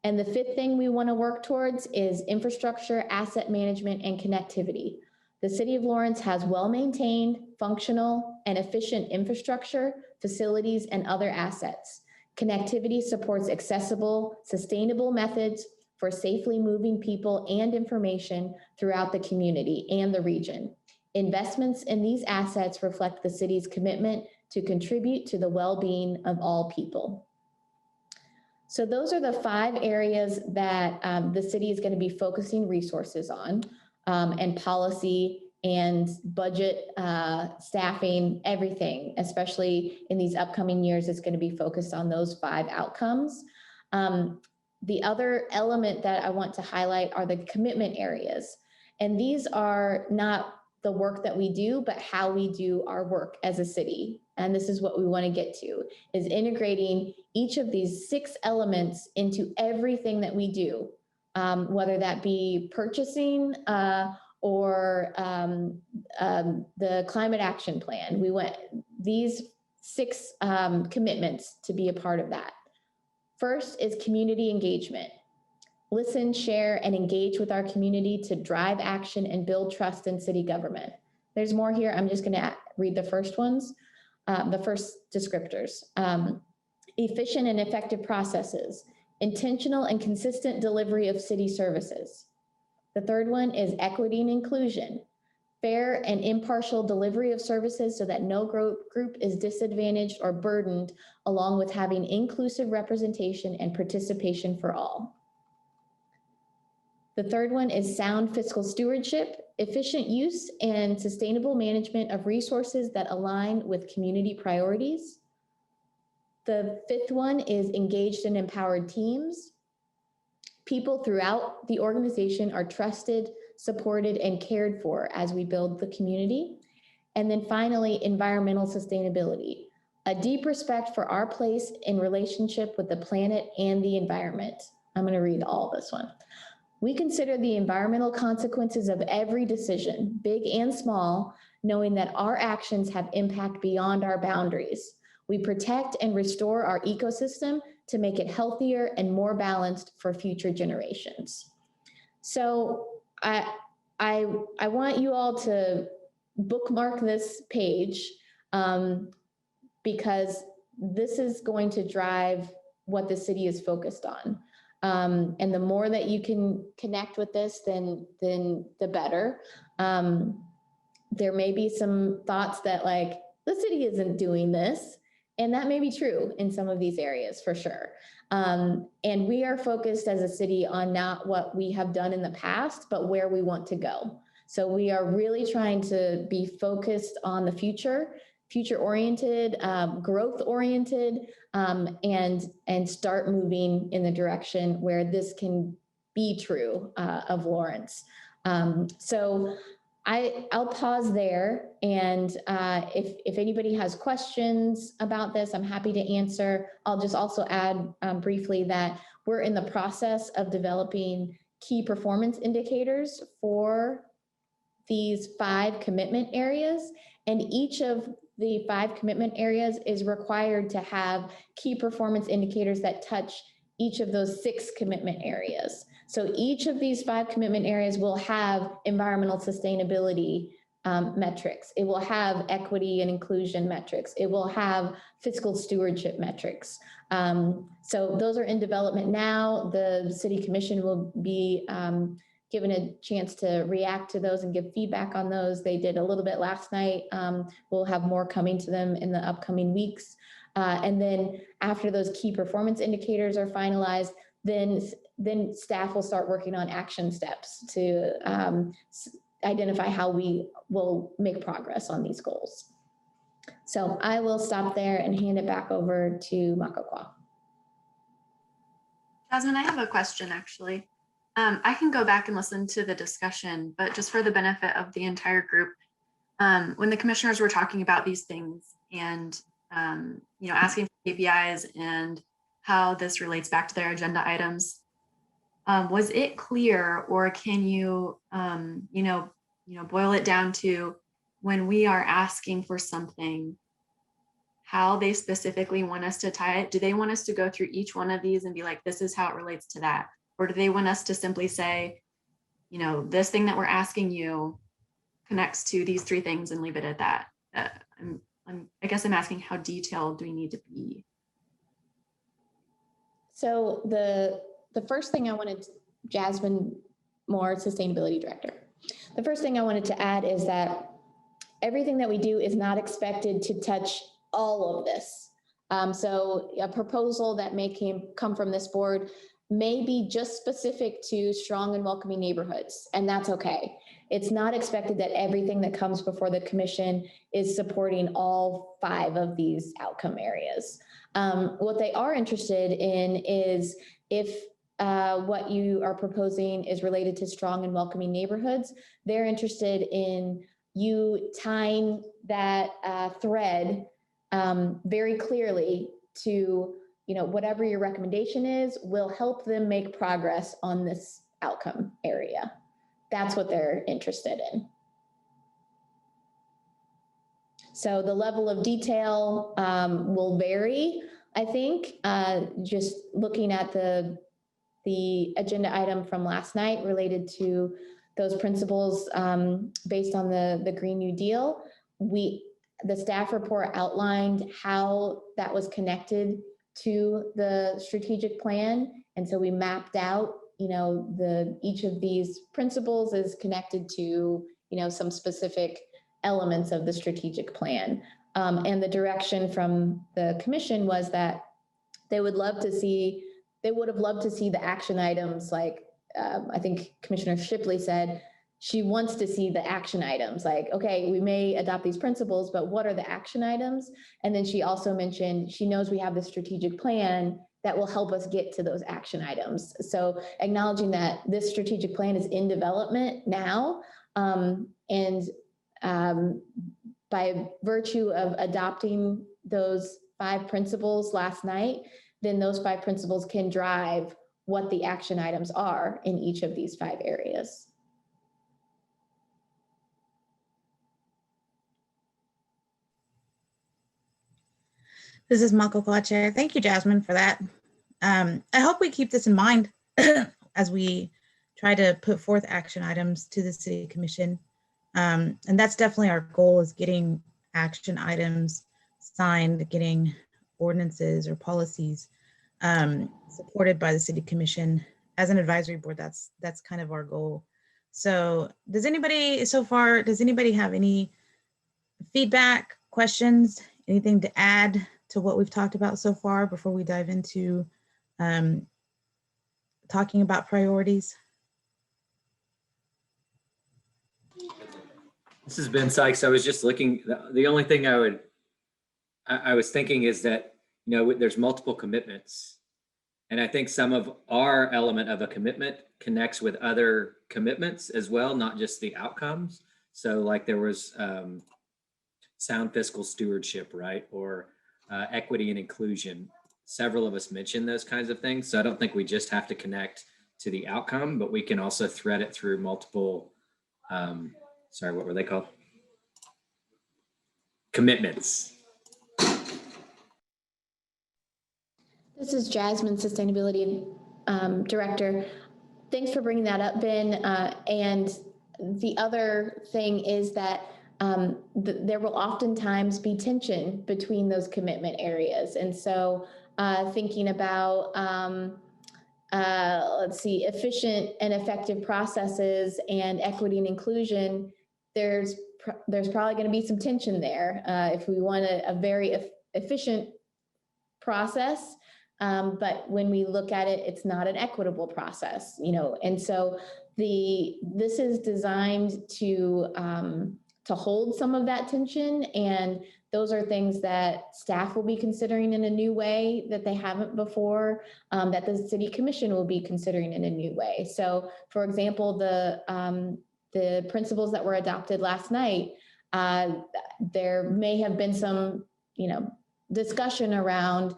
And the fifth thing we want to work towards is infrastructure, asset management, and connectivity. The City of Lawrence has well-maintained, functional, and efficient infrastructure, facilities, and other assets. Connectivity supports accessible, sustainable methods for safely moving people and information throughout the community and the region. Investments in these assets reflect the city's commitment to contribute to the well-being of all people. So those are the 5 areas that the city is going to be focusing resources on, and policy and budget, staffing, everything, especially in these upcoming years, is going to be focused on those 5 outcomes. The other element that I want to highlight are the commitment areas. And these are not the work that we do, but how we do our work as a city. And this is what we want to get to, is integrating each of these 6 elements into everything that we do, whether that be purchasing or the climate action plan. We want these 6 commitments to be a part of that. First is community engagement. Listen, share, and engage with our community to drive action and build trust in city government. There's more here. I'm just going to read the first ones, the first descriptors. Efficient and effective processes, intentional and consistent delivery of city services. The third one is equity and inclusion, fair and impartial delivery of services so that no group is disadvantaged or burdened, along with having inclusive representation and participation for all. The third one is sound fiscal stewardship, efficient use and sustainable management of resources that align with community priorities. The fifth one is engaged and empowered teams. People throughout the organization are trusted, supported, and cared for as we build the community. And then finally, environmental sustainability, a deep respect for our place in relationship with the planet and the environment. I'm going to read all this one. We consider the environmental consequences of every decision, big and small, knowing that our actions have impact beyond our boundaries. We protect and restore our ecosystem to make it healthier and more balanced for future generations. So I want you all to bookmark this page because this is going to drive what the city is focused on. And the more that you can connect with this, then the better. There may be some thoughts that like, the city isn't doing this. And that may be true in some of these areas for sure. And we are focused as a city on not what we have done in the past, but where we want to go. So we are really trying to be focused on the future, future-oriented, growth-oriented, and start moving in the direction where this can be true of Lawrence. So I'll pause there, and if anybody has questions about this, I'm happy to answer. I'll just also add briefly that we're in the process of developing key performance indicators for these 5 commitment areas, and each of the 5 commitment areas is required to have key performance indicators that touch each of those 6 commitment areas. So each of these 5 commitment areas will have environmental sustainability metrics. It will have equity and inclusion metrics. It will have fiscal stewardship metrics. So those are in development now. The City Commission will be given a chance to react to those and give feedback on those. They did a little bit last night. We'll have more coming to them in the upcoming weeks. And then after those key performance indicators are finalized, then staff will start working on action steps to identify how we will make progress on these goals. So I will stop there and hand it back over to Makokwa. Jasmine, I have a question actually. I can go back and listen to the discussion, but just for the benefit of the entire group, when the commissioners were talking about these things and asking for KPIs and how this relates back to their agenda items. Was it clear, or can you, boil it down to when we are asking for something, how they specifically want us to tie it? Do they want us to go through each one of these and be like, this is how it relates to that? Or do they want us to simply say, this thing that we're asking you connects to these three things and leave it at that? I guess I'm asking, how detailed do we need to be? So the first thing I wanted, Jasmine Moore, Sustainability Director. The first thing I wanted to add is that everything that we do is not expected to touch all of this. So a proposal that may come from this board may be just specific to strong and welcoming neighborhoods, and that's okay. It's not expected that everything that comes before the commission is supporting all 5 of these outcome areas. What they are interested in is if what you are proposing is related to strong and welcoming neighborhoods, they're interested in you tying that thread very clearly to, whatever your recommendation is, will help them make progress on this outcome area. That's what they're interested in. So the level of detail will vary, I think, just looking at the agenda item from last night related to those principles based on the Green New Deal. The staff report outlined how that was connected to the strategic plan. And so we mapped out, each of these principles is connected to, some specific elements of the strategic plan. And the direction from the commission was that they would have loved to see the action items, like I think Commissioner Shipley said, she wants to see the action items, like, okay, we may adopt these principles, but what are the action items? And then she also mentioned she knows we have the strategic plan that will help us get to those action items. So acknowledging that this strategic plan is in development now, and by virtue of adopting those 5 principles last night, then those 5 principles can drive what the action items are in each of these 5 areas. This is Mako Chair. Thank you, Jasmine, for that. I hope we keep this in mind as we try to put forth action items to the City Commission. And that's definitely our goal, is getting action items signed, getting ordinances or policies supported by the City Commission. As an advisory board, that's kind of our goal. So does anybody have any feedback, questions, anything to add to what we've talked about so far before we dive into talking about priorities? This has been Sykes. I was just looking, the only thing I was thinking is that, there's multiple commitments. And I think some of our element of a commitment connects with other commitments as well, not just the outcomes. So like there was sound fiscal stewardship, right? Or equity and inclusion. Several of us mentioned those kinds of things. So I don't think we just have to connect to the outcome, but we can also thread it through multiple, sorry, what were they called? Commitments. This is Jasmine, Sustainability Director. Thanks for bringing that up, Ben. And the other thing is that there will oftentimes be tension between those commitment areas. And so thinking about, efficient and effective processes and equity and inclusion, there's probably going to be some tension there if we want a very efficient process. But when we look at it, it's not an equitable process, and so this is designed to hold some of that tension. And those are things that staff will be considering in a new way that they haven't before, that the City Commission will be considering in a new way. So for example, the principles that were adopted last night, there may have been some, discussion around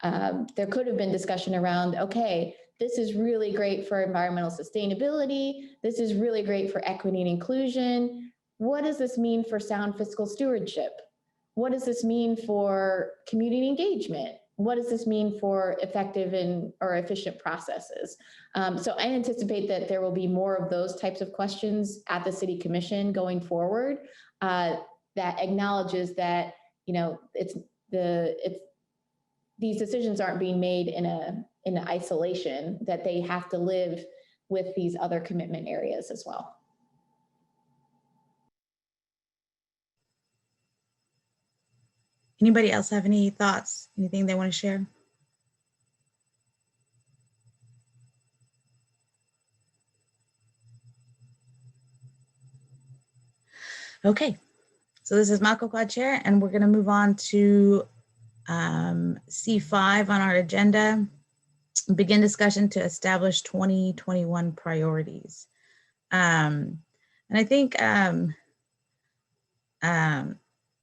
there could have been discussion around, okay, this is really great for environmental sustainability. This is really great for equity and inclusion. What does this mean for sound fiscal stewardship? What does this mean for community engagement? What does this mean for effective or efficient processes? So I anticipate that there will be more of those types of questions at the City Commission going forward, that acknowledges that, you know, these decisions aren't being made in isolation, that they have to live with these other commitment areas as well. Anybody else have any thoughts, anything they want to share? Okay, so this is Mako Quad Chair, and we're going to move on to C5 on our agenda. Begin discussion to establish 2021 priorities. And I think,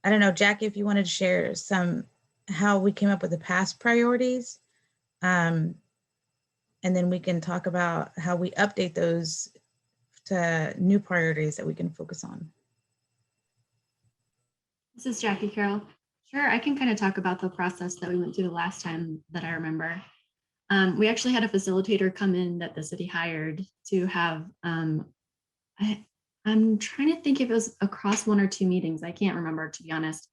I don't know, Jackie, if you wanted to share how we came up with the past priorities, and then we can talk about how we update those to new priorities that we can focus on. This is Jackie Carroll. Sure, I can kind of talk about the process that we went through the last time that I remember. We actually had a facilitator come in that the city hired to have, I'm trying to think if it was across 1 or 2 meetings. I can't remember, to be honest.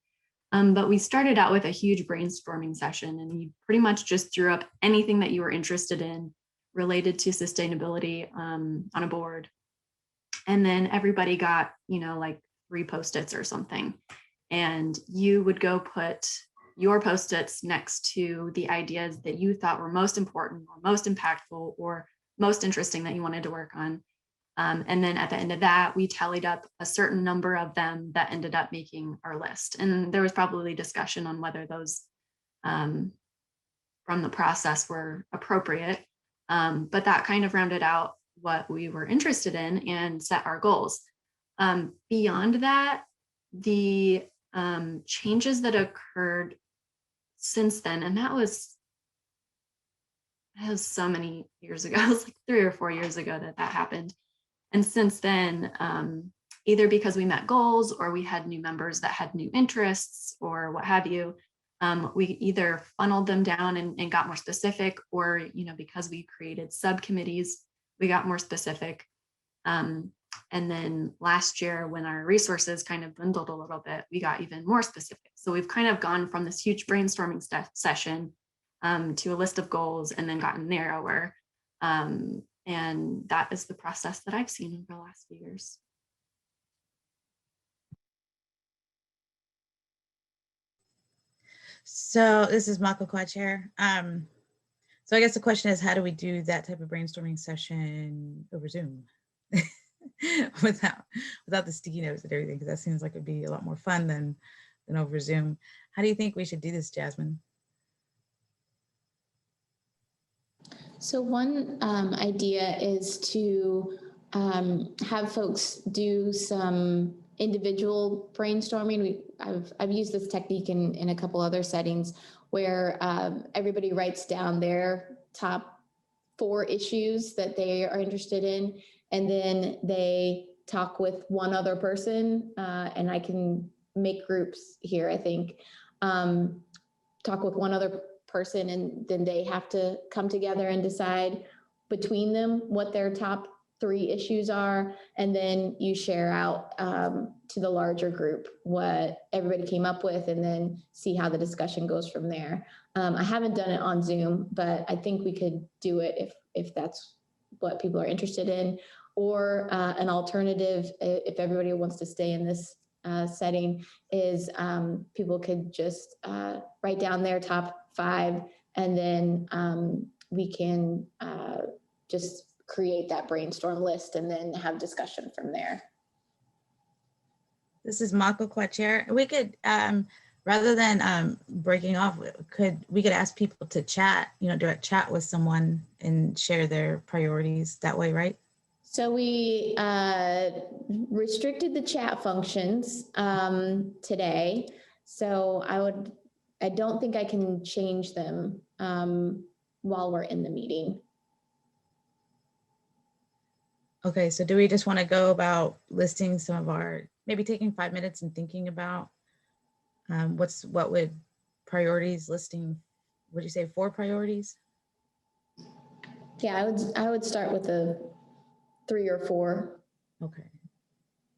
But we started out with a huge brainstorming session, and you pretty much just threw up anything that you were interested in related to sustainability on a board. And then everybody got, you know, like 3 Post-its or something. And you would go put your Post-its next to the ideas that you thought were most important or most impactful or most interesting that you wanted to work on. And then at the end of that, we tallied up a certain number of them that ended up making our list. And there was probably discussion on whether those from the process were appropriate. But that kind of rounded out what we were interested in and set our goals. Beyond that, the changes that occurred since then, and that was so many years ago, it was like 3 or 4 years ago that happened. And since then, either because we met goals or we had new members that had new interests or what have you, we either funneled them down and got more specific, or, you know, because we created subcommittees, we got more specific. And then last year, when our resources kind of dwindled a little bit, we got even more specific. So we've kind of gone from this huge brainstorming session to a list of goals and then gotten narrower. And that is the process that I've seen over the last few years. So this is Mako Quad Chair. So I guess the question is, how do we do that type of brainstorming session over Zoom? without the sticky notes and everything, because that seems like it'd be a lot more fun than over Zoom. How do you think we should do this, Jasmine? So one idea is to have folks do some individual brainstorming. I've used this technique in a couple other settings where everybody writes down their top 4 issues that they are interested in, and then they talk with one other person, and I can make groups here, I think. Talk with one other person, and then they have to come together and decide between them what their top 3 issues are, and then you share out to the larger group what everybody came up with, and then see how the discussion goes from there. I haven't done it on Zoom, but I think we could do it if that's what people are interested in, or an alternative, if everybody wants to stay in this setting, is people could just write down their top 5, and then we can just create that brainstorm list and then have discussion from there. This is Mako Quad Chair. We could, rather than breaking off, we could ask people to chat, direct chat with someone and share their priorities that way, right? So we restricted the chat functions today. So I don't think I can change them while we're in the meeting. Okay, so do we just want to go about listing some of our, maybe taking 5 minutes and thinking about what would priorities listing, would you say 4 priorities? Yeah, I would start with a 3 or 4. Okay.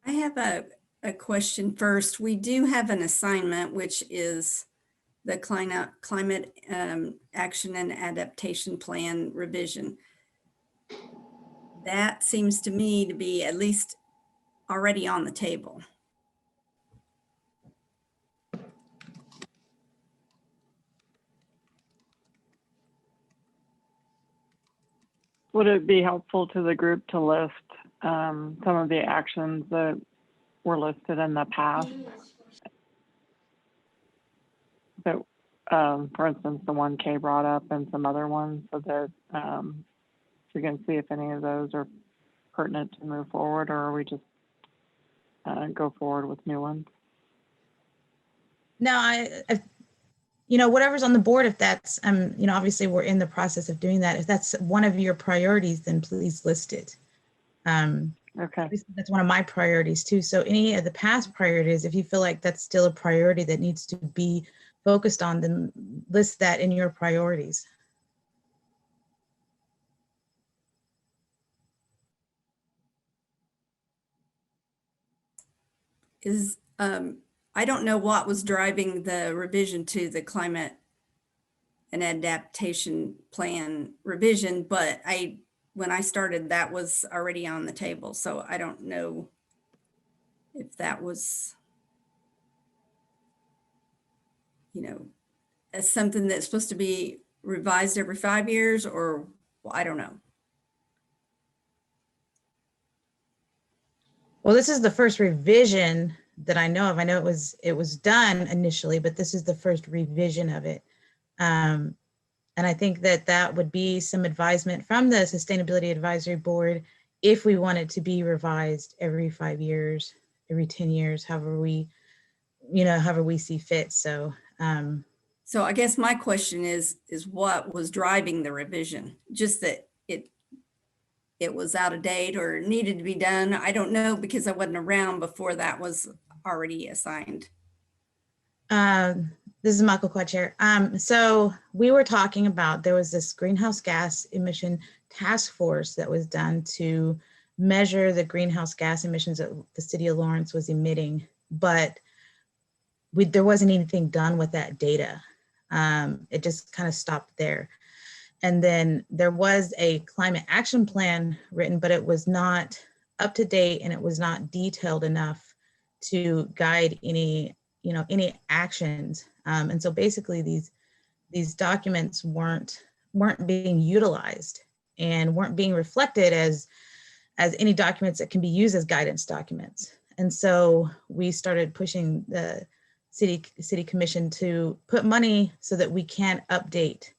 I have a question first. We do have an assignment, which is the climate action and adaptation plan revision. That seems to me to be at least already on the table. Would it be helpful to the group to list some of the actions that were listed in the past? That, for instance, the one Kay brought up and some other ones, so that we can see if any of those are pertinent to move forward, or are we just go forward with new ones? No, I whatever's on the board, if that's, obviously we're in the process of doing that. If that's one of your priorities, then please list it. Okay. That's one of my priorities too. So any of the past priorities, if you feel like that's still a priority that needs to be focused on, then list that in your priorities. I don't know what was driving the revision to the climate and adaptation plan revision, but when I started, that was already on the table. So I don't know if that was, as something that's supposed to be revised every 5 years, or well, I don't know. Well, this is the first revision that I know of. I know it was done initially, but this is the first revision of it. And I think that would be some advisement from the Sustainability Advisory Board if we want it to be revised every 5 years, every 10 years, however we see fit. So so I guess my question is what was driving the revision? Just that it was out of date or needed to be done? I don't know, because I wasn't around before that was already assigned. This is Michael Chair. So we were talking about, there was this greenhouse gas emission task force that was done to measure the greenhouse gas emissions that the city of Lawrence was emitting, but there wasn't anything done with that data. It just kind of stopped there. And then there was a climate action plan written, but it was not up to date and it was not detailed enough to guide any actions. And so basically these documents weren't being utilized and weren't being reflected as any documents that can be used as guidance documents. And so we started pushing the city commission to put money so that we can update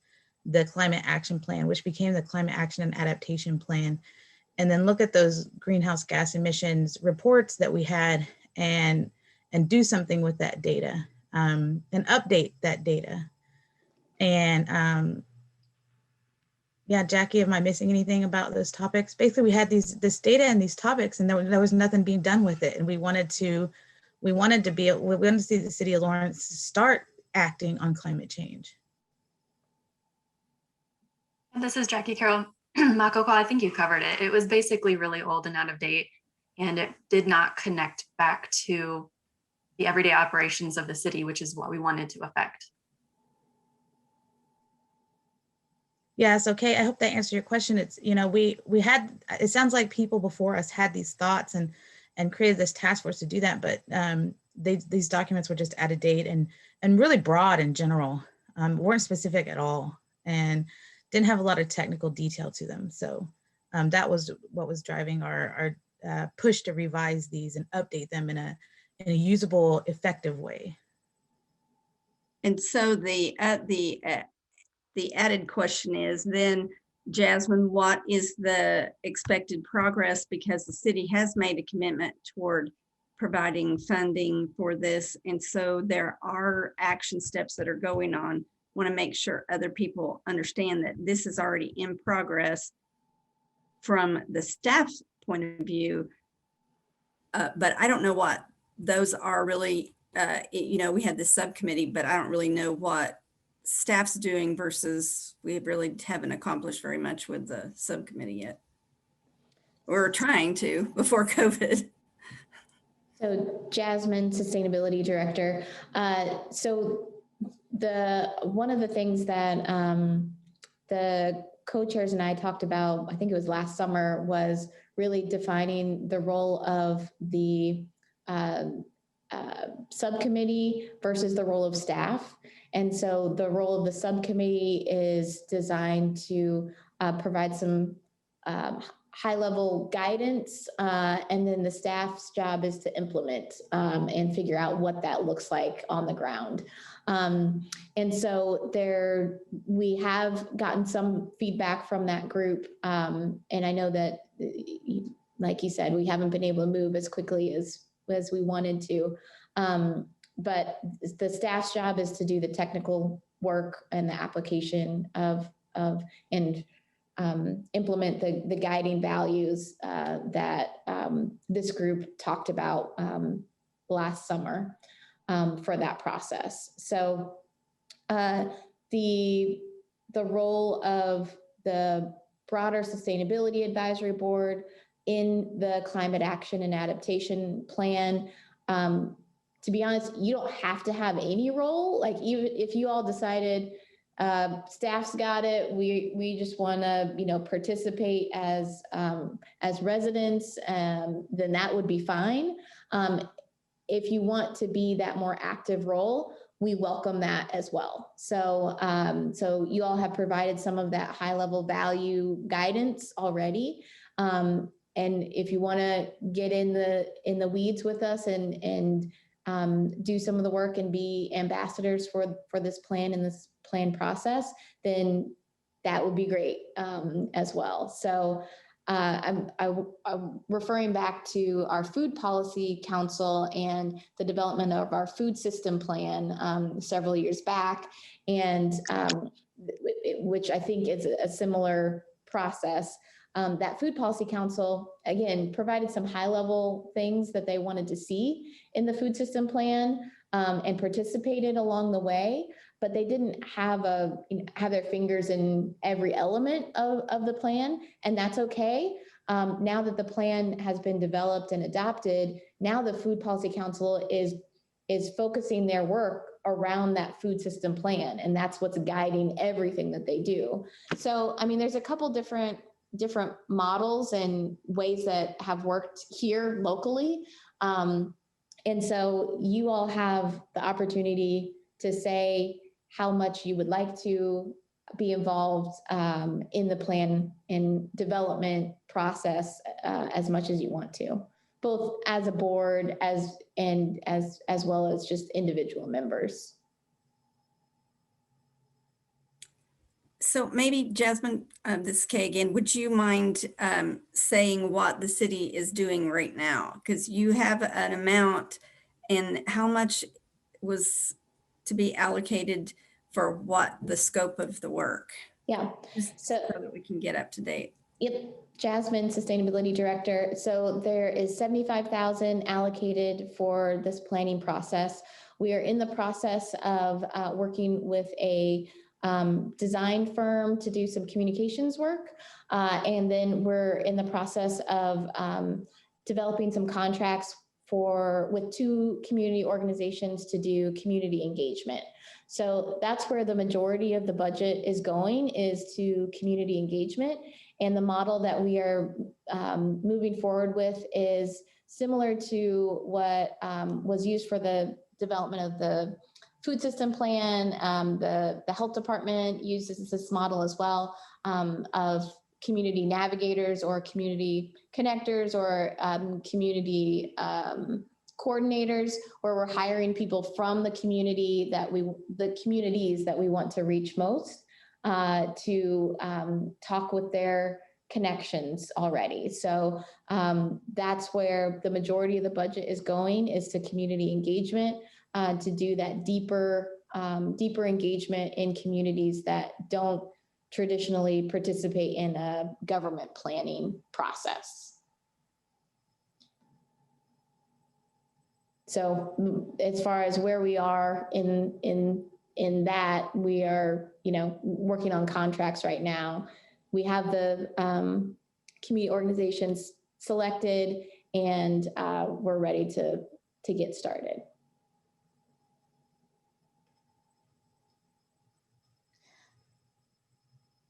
the climate action plan, which became the climate action and adaptation plan, and then look at those greenhouse gas emissions reports that we had and do something with that data, and update that data. And yeah, Jackie, am I missing anything about those topics? Basically, we had this data and these topics, and there was nothing being done with it. And we wanted to see the city of Lawrence start acting on climate change. This is Jackie Carroll. Makoko, I think you covered it. It was basically really old and out of date, and it did not connect back to the everyday operations of the city, which is what we wanted to affect. Yes, okay. I hope that answered your question. It's, we had, it sounds like people before us had these thoughts and created this task force to do that, but these documents were just out of date and really broad in general, weren't specific at all, and didn't have a lot of technical detail to them. So that was what was driving our push to revise these and update them in a usable, effective way. And so the added question is then, Jasmine, what is the expected progress? Because the city has made a commitment toward providing funding for this. And so there are action steps that are going on. want to make sure other people understand that this is already in progress from the staff's point of view. But I don't know what those are really, you know, we had this subcommittee, but I don't really know what staff's doing versus we really haven't accomplished very much with the subcommittee yet. We're trying to before COVID. So Jasmine, Sustainability Director. So one of the things that the co-chairs and I talked about, I think it was last summer, was really defining the role of the subcommittee versus the role of staff. And so the role of the subcommittee is designed to provide some high-level guidance, and then the staff's job is to implement and figure out what that looks like on the ground. And so we have gotten some feedback from that group, and I know that, like you said, we haven't been able to move as quickly as we wanted to. But the staff's job is to do the technical work and the application and implement the guiding values that this group talked about last summer for that process. So the role of the broader Sustainability Advisory Board in the Climate Action and Adaptation Plan, to be honest, you don't have to have any role. Like, even if you all decided staff's got it, we just want to, you know, participate as residents, then that would be fine. If you want to be that more active role, we welcome that as well. So so you all have provided some of that high level value guidance already. And if you want to get in the weeds with us and do some of the work and be ambassadors for this plan and this plan process, then that would be great as well. So I'm referring back to our Food Policy Council and the development of our food system plan several years back, and which I think is a similar process. That Food Policy Council, again, provided some high-level things that they wanted to see in the food system plan and participated along the way, but they didn't have their fingers in every element of the plan, and that's okay. Now that the plan has been developed and adopted, now the Food Policy Council is focusing their work around that food system plan, and that's what's guiding everything that they do. So, I mean, there's a couple different models and ways that have worked here locally. And so you all have the opportunity to say how much you would like to be involved in the plan and development process as much as you want to, both as a board as well as just individual members. So maybe, Jasmine, this is Kay again, would you mind saying what the city is doing right now? Because you have an amount, and how much was to be allocated for what the scope of the work? Yeah, so that we can get up to date. Yep, Jasmine, Sustainability Director. So there is $75,000 allocated for this planning process. We are in the process of working with a design firm to do some communications work. And then we're in the process of developing some contracts with 2 community organizations to do community engagement. So that's where the majority of the budget is going, is to community engagement. And the model that we are moving forward with is similar to what was used for the development of the food system plan. The health department uses this model as well, of community navigators or community connectors or community coordinators, where we're hiring people from the communities that we want to reach most to talk with their connections already. So that's where the majority of the budget is going, is to community engagement, to do that deeper deeper engagement in communities that don't traditionally participate in a government planning process. So as far as where we are in that, we are, working on contracts right now. We have the community organizations selected, and we're ready to get started.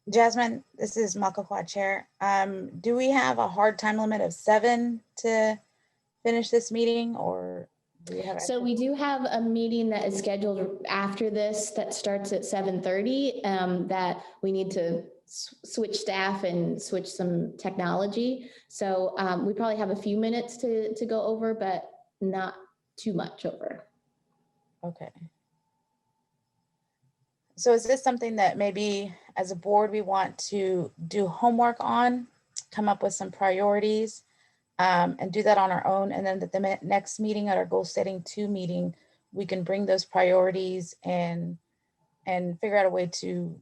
Jasmine, this is Makakwa Chair. Do we have a hard time limit of 7 to finish this meeting, or do we have? So we do have a meeting that is scheduled after this that starts at 7:30 that we need to switch staff and switch some technology. So we probably have a few minutes to go over, but not too much over. Okay. So is this something that maybe as a board we want to do homework on, come up with some priorities, and do that on our own, and then at the next meeting, at our goal setting 2 meeting, we can bring those priorities and figure out a way to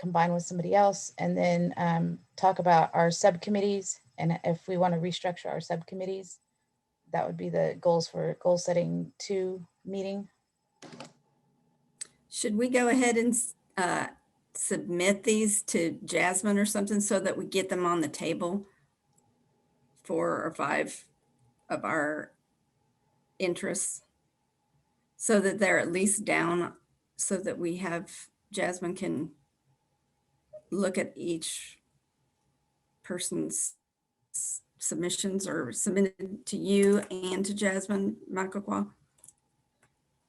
combine with somebody else, and then talk about our subcommittees, and if we want to restructure our subcommittees, that would be the goals for goal setting 2 meeting. Should we go ahead and submit these to Jasmine or something so that we get them on the table? 4 or 5 of our interests, so that they're at least down, so that we have, Jasmine can look at each person's submissions or submitted to you and to Jasmine Makakwa.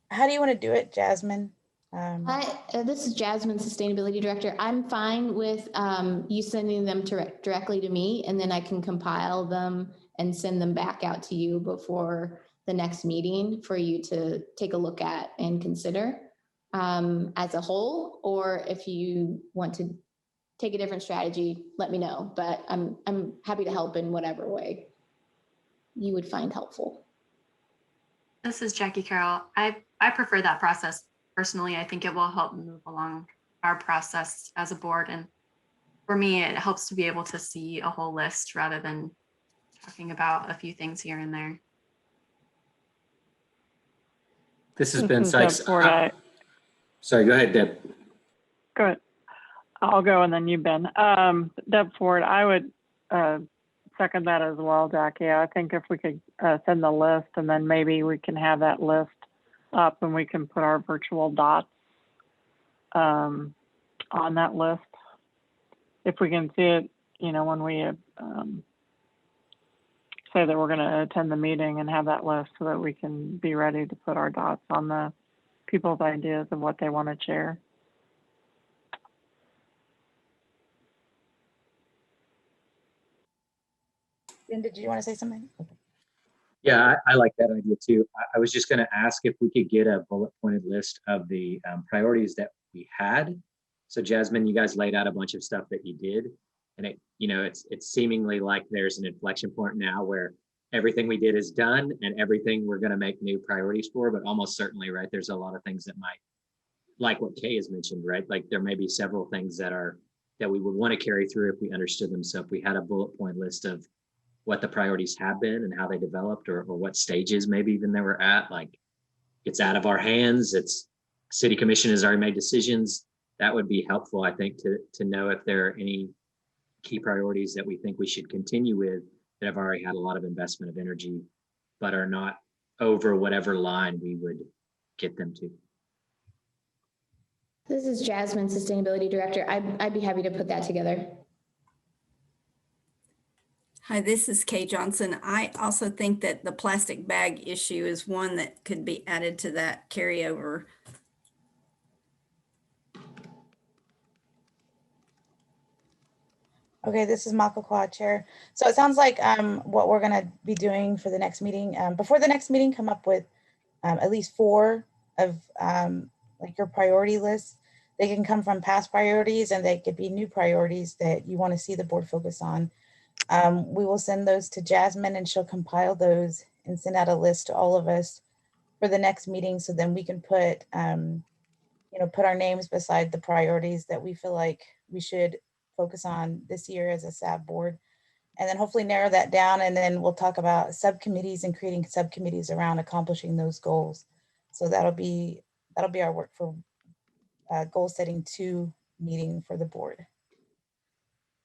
How do you want to do it, Jasmine? This is Jasmine, Sustainability Director. I'm fine with you sending them directly to me, and then I can compile them and send them back out to you before the next meeting for you to take a look at and consider as a whole. Or if you want to take a different strategy, let me know. But I'm happy to help in whatever way you would find helpful. This is Jackie Carroll. I prefer that process. Personally, I think it will help move along our process as a board. And for me, it helps to be able to see a whole list rather than talking about a few things here and there. This has been Sykes. Sorry, go ahead, Deb. Go ahead. I'll go and then you, Ben. Deb Ford, I would second that as well, Jackie. I think if we could send the list, and then maybe we can have that list up and we can put our virtual dots on that list. If we can see it, when we say that we're going to attend the meeting, and have that list so that we can be ready to put our dots on the people's ideas of what they want to share. Ben, did you want to say something? Okay. Yeah, I like that idea too. I was just going to ask if we could get a bullet pointed list of the priorities that we had. So Jasmine, you guys laid out a bunch of stuff that you did, and it's seemingly like there's an inflection point now where everything we did is done and everything we're going to make new priorities for, but almost certainly, right, there's a lot of things that might, like what Kay has mentioned, right? Like there may be several things that we would want to carry through if we understood them. So if we had a bullet point list of what the priorities have been and how they developed, or what stages maybe even they were at, like it's out of our hands, it's city commission has already made decisions, that would be helpful, I think, to know if there are any key priorities that we think we should continue with that have already had a lot of investment of energy, but are not over whatever line we would get them to. This is Jasmine, Sustainability Director. I'd be happy to put that together. Hi, this is Kay Johnson. I also think that the plastic bag issue is one that could be added to that carryover. Okay, this is Makakwa, Chair. So it sounds like what we're going to be doing for the next meeting, before the next meeting, come up with at least 4 of like your priority lists. They can come from past priorities, and they could be new priorities that you want to see the board focus on. We will send those to Jasmine, and she'll compile those and send out a list to all of us for the next meeting. So then we can put put our names beside the priorities that we feel like we should focus on this year as a SAB board, and then hopefully narrow that down. And then we'll talk about subcommittees and creating subcommittees around accomplishing those goals. So that'll be our work for goal setting 2 meeting for the board.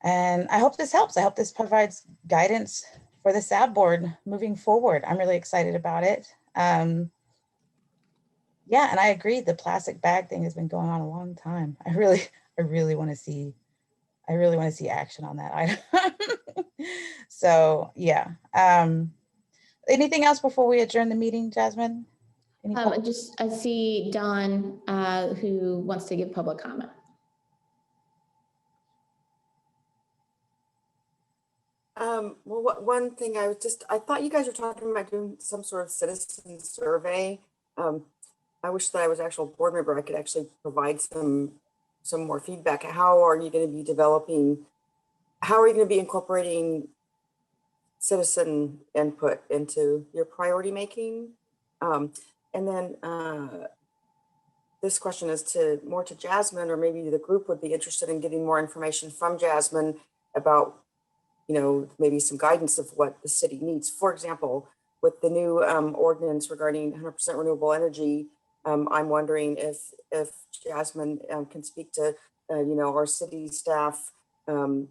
And I hope this helps. I hope this provides guidance for the SAB board moving forward. I'm really excited about it. Yeah, and I agree. The plastic bag thing has been going on a long time. I really want to see action on that item. So yeah. Anything else before we adjourn the meeting, Jasmine? I see Don who wants to give public comment. Well, one thing I thought you guys were talking about doing some sort of citizen survey. I wish that I was an actual board member. I could actually provide some more feedback. How are you going to be incorporating citizen input into your priority making? And then this question is more to Jasmine, or maybe the group would be interested in getting more information from Jasmine about, maybe some guidance of what the city needs. For example, with the new ordinance regarding 100% renewable energy, I'm wondering if Jasmine can speak to, our city staff. Do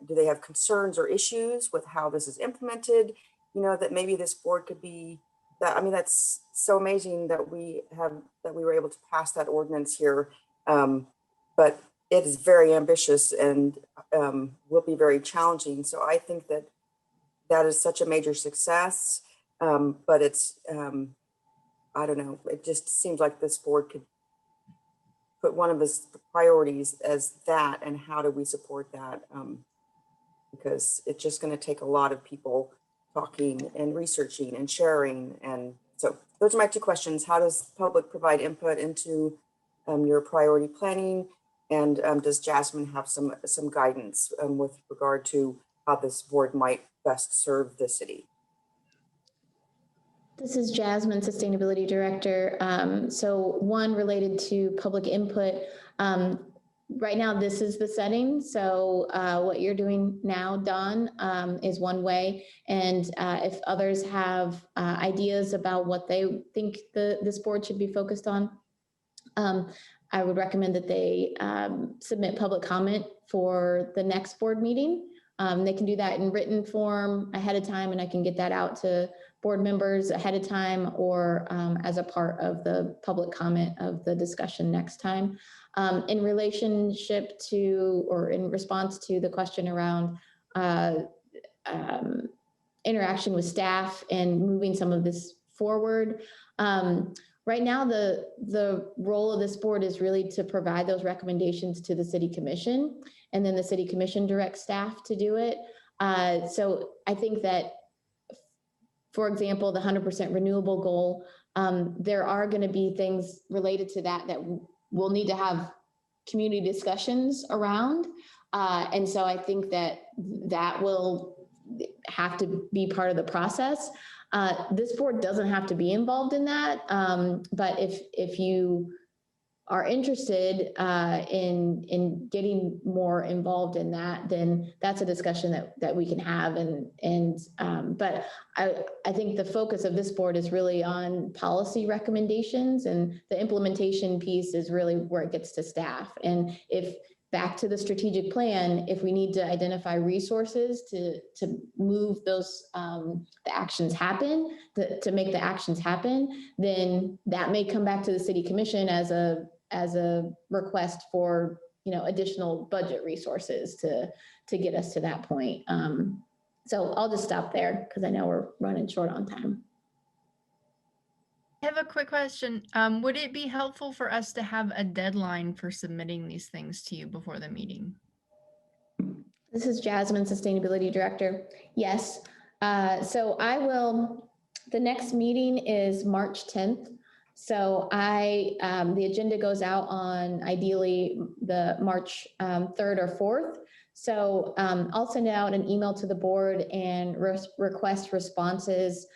they have concerns or issues with how this is implemented? That maybe this board could be that. I mean, that's so amazing that we were able to pass that ordinance here, but it is very ambitious and will be very challenging. So I think that is such a major success, but it's, I don't know, it just seems like this board could put one of its priorities as that, and how do we support that? Because it's just going to take a lot of people talking and researching and sharing. And so those are my 2 questions. How does public provide input into your priority planning? And does Jasmine have some guidance with regard to how this board might best serve the city? This is Jasmine, Sustainability Director. So one related to public input. Right now, this is the setting. So what you're doing now, Don, is one way. And if others have ideas about what they think this board should be focused on, I would recommend that they submit public comment for the next board meeting. They can do that in written form ahead of time, and I can get that out to board members ahead of time, or as a part of the public comment of the discussion next time. In relationship to, or in response to the question around interaction with staff and moving some of this forward, right now, the role of this board is really to provide those recommendations to the city commission, and then the city commission directs staff to do it. So I think that, for example, the 100% renewable goal, there are going to be things related to that we'll need to have community discussions around. And so I think that will have to be part of the process. This board doesn't have to be involved in that, but if you are interested in getting more involved in that, then that's a discussion that we can have. But I think the focus of this board is really on policy recommendations, and the implementation piece is really where it gets to staff. And if back to the strategic plan, if we need to identify resources to move those the actions happen, to make the actions happen, then that may come back to the city commission as a request for additional budget resources to get us to that point. So I'll just stop there because I know we're running short on time. I have a quick question. Would it be helpful for us to have a deadline for submitting these things to you before the meeting? This is Jasmine, Sustainability Director. Yes. So the next meeting is March 10th. So the agenda goes out on ideally the March 3rd or 4th. So I'll send out an email to the board and request responses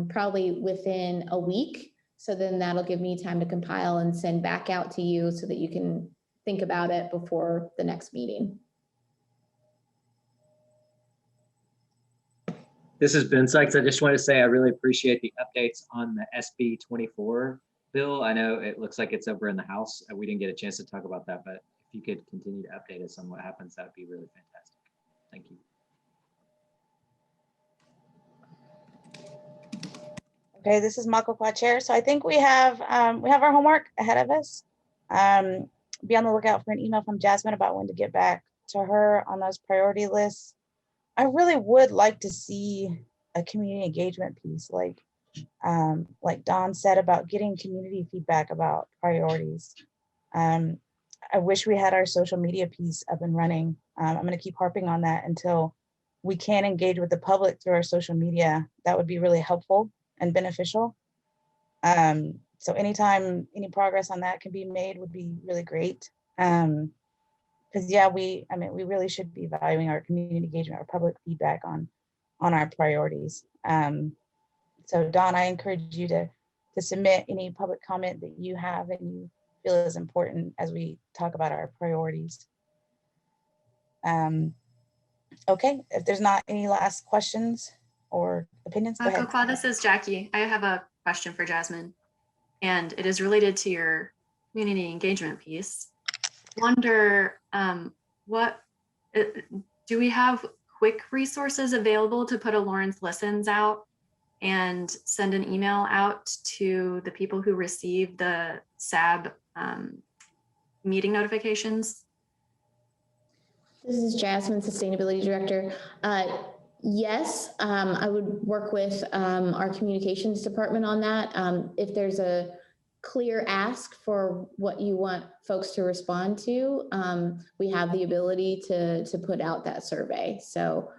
probably within a week. So then that'll give me time to compile and send back out to you so that you can think about it before the next meeting. This is Ben Sykes. I just want to say I really appreciate the updates on the SB 24 bill. I know it looks like it's over in the House. We didn't get a chance to talk about that, but if you could continue to update us on what happens, that would be really fantastic. Thank you. Okay, this is Mako Quad Chair. So I think we have our homework ahead of us. Be on the lookout for an email from Jasmine about when to get back to her on those priority lists. I really would like to see a community engagement piece, like Dawn said about getting community feedback about priorities. I wish we had our social media piece up and running. I'm going to keep harping on that until we can engage with the public through our social media. That would be really helpful and beneficial. So anytime any progress on that can be made would be really great. Because yeah, we really should be valuing our community engagement, our public feedback on our priorities. So Dawn, I encourage you to submit any public comment that you have and you feel is important as we talk about our priorities. Okay, if there's not any last questions or opinions, go ahead. Coco, this is Jackie. I have a question for Jasmine, and it is related to your community engagement piece. Wonder do we have quick resources available to put a Lawrence Listens out and send an email out to the people who receive the SAB meeting notifications? This is Jasmine, Sustainability Director. Yes, I would work with our communications department on that. If there's a clear ask for what you want folks to respond to, we have the ability to put out that survey. So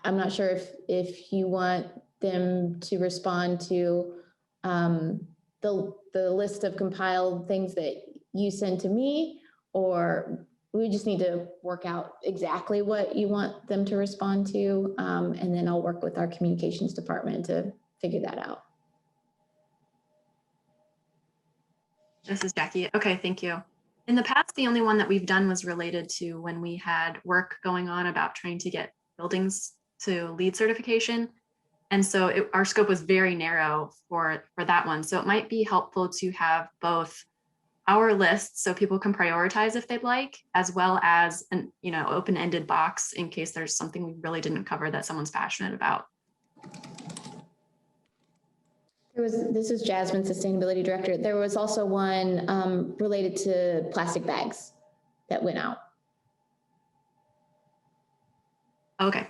I'm not sure if you want them to respond to the list of compiled things that you send to me, or we just need to work out exactly what you want them to respond to. And then I'll work with our communications department to figure that out. This is Jackie. Okay, thank you. In the past, the only one that we've done was related to when we had work going on about trying to get buildings to LEED certification. And so our scope was very narrow for that one. So it might be helpful to have both our lists so people can prioritize if they'd like, as well as an open-ended box in case there's something we really didn't cover that someone's passionate about. This is Jasmine, Sustainability Director. There was also one related to plastic bags that went out. Okay.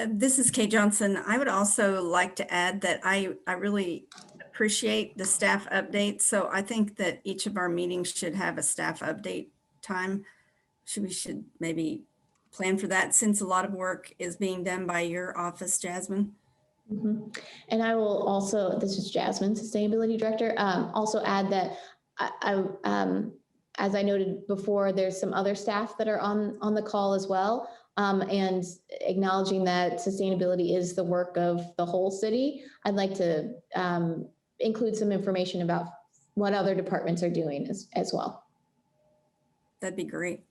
This is Kay Johnson. I would also like to add that I really appreciate the staff updates. So I think that each of our meetings should have a staff update time. We should maybe plan for that, since a lot of work is being done by your office, Jasmine. Mm-hmm. And I will also, this is Jasmine, Sustainability Director, also add that as I noted before, there's some other staff that are on the call as well. And acknowledging that sustainability is the work of the whole city, I'd like to include some information about what other departments are doing as well. That'd be great.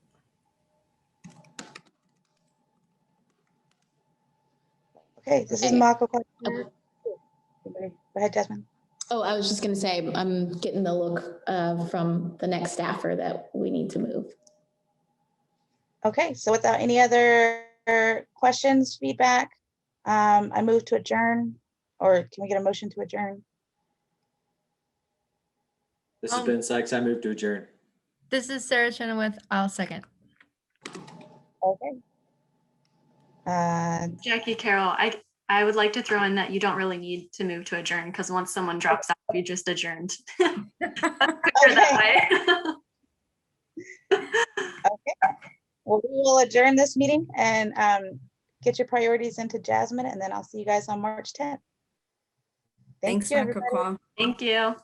Okay, this is Mako. Go ahead, Jasmine. Oh, I was just going to say, I'm getting the look from the next staffer that we need to move. Okay, so without any other questions, feedback, I move to adjourn, or can we get a motion to adjourn? This has been Sykes. I move to adjourn. This is Sarah Chenoweth. I'll second. Okay. Jackie, Carroll, I would like to throw in that you don't really need to move to adjourn, because once someone drops out, you just adjourned. That way. Okay. Well, we will adjourn this meeting and get your priorities into Jasmine, and then I'll see you guys on March 10th. Thanks, Thank you, everybody. Thank you.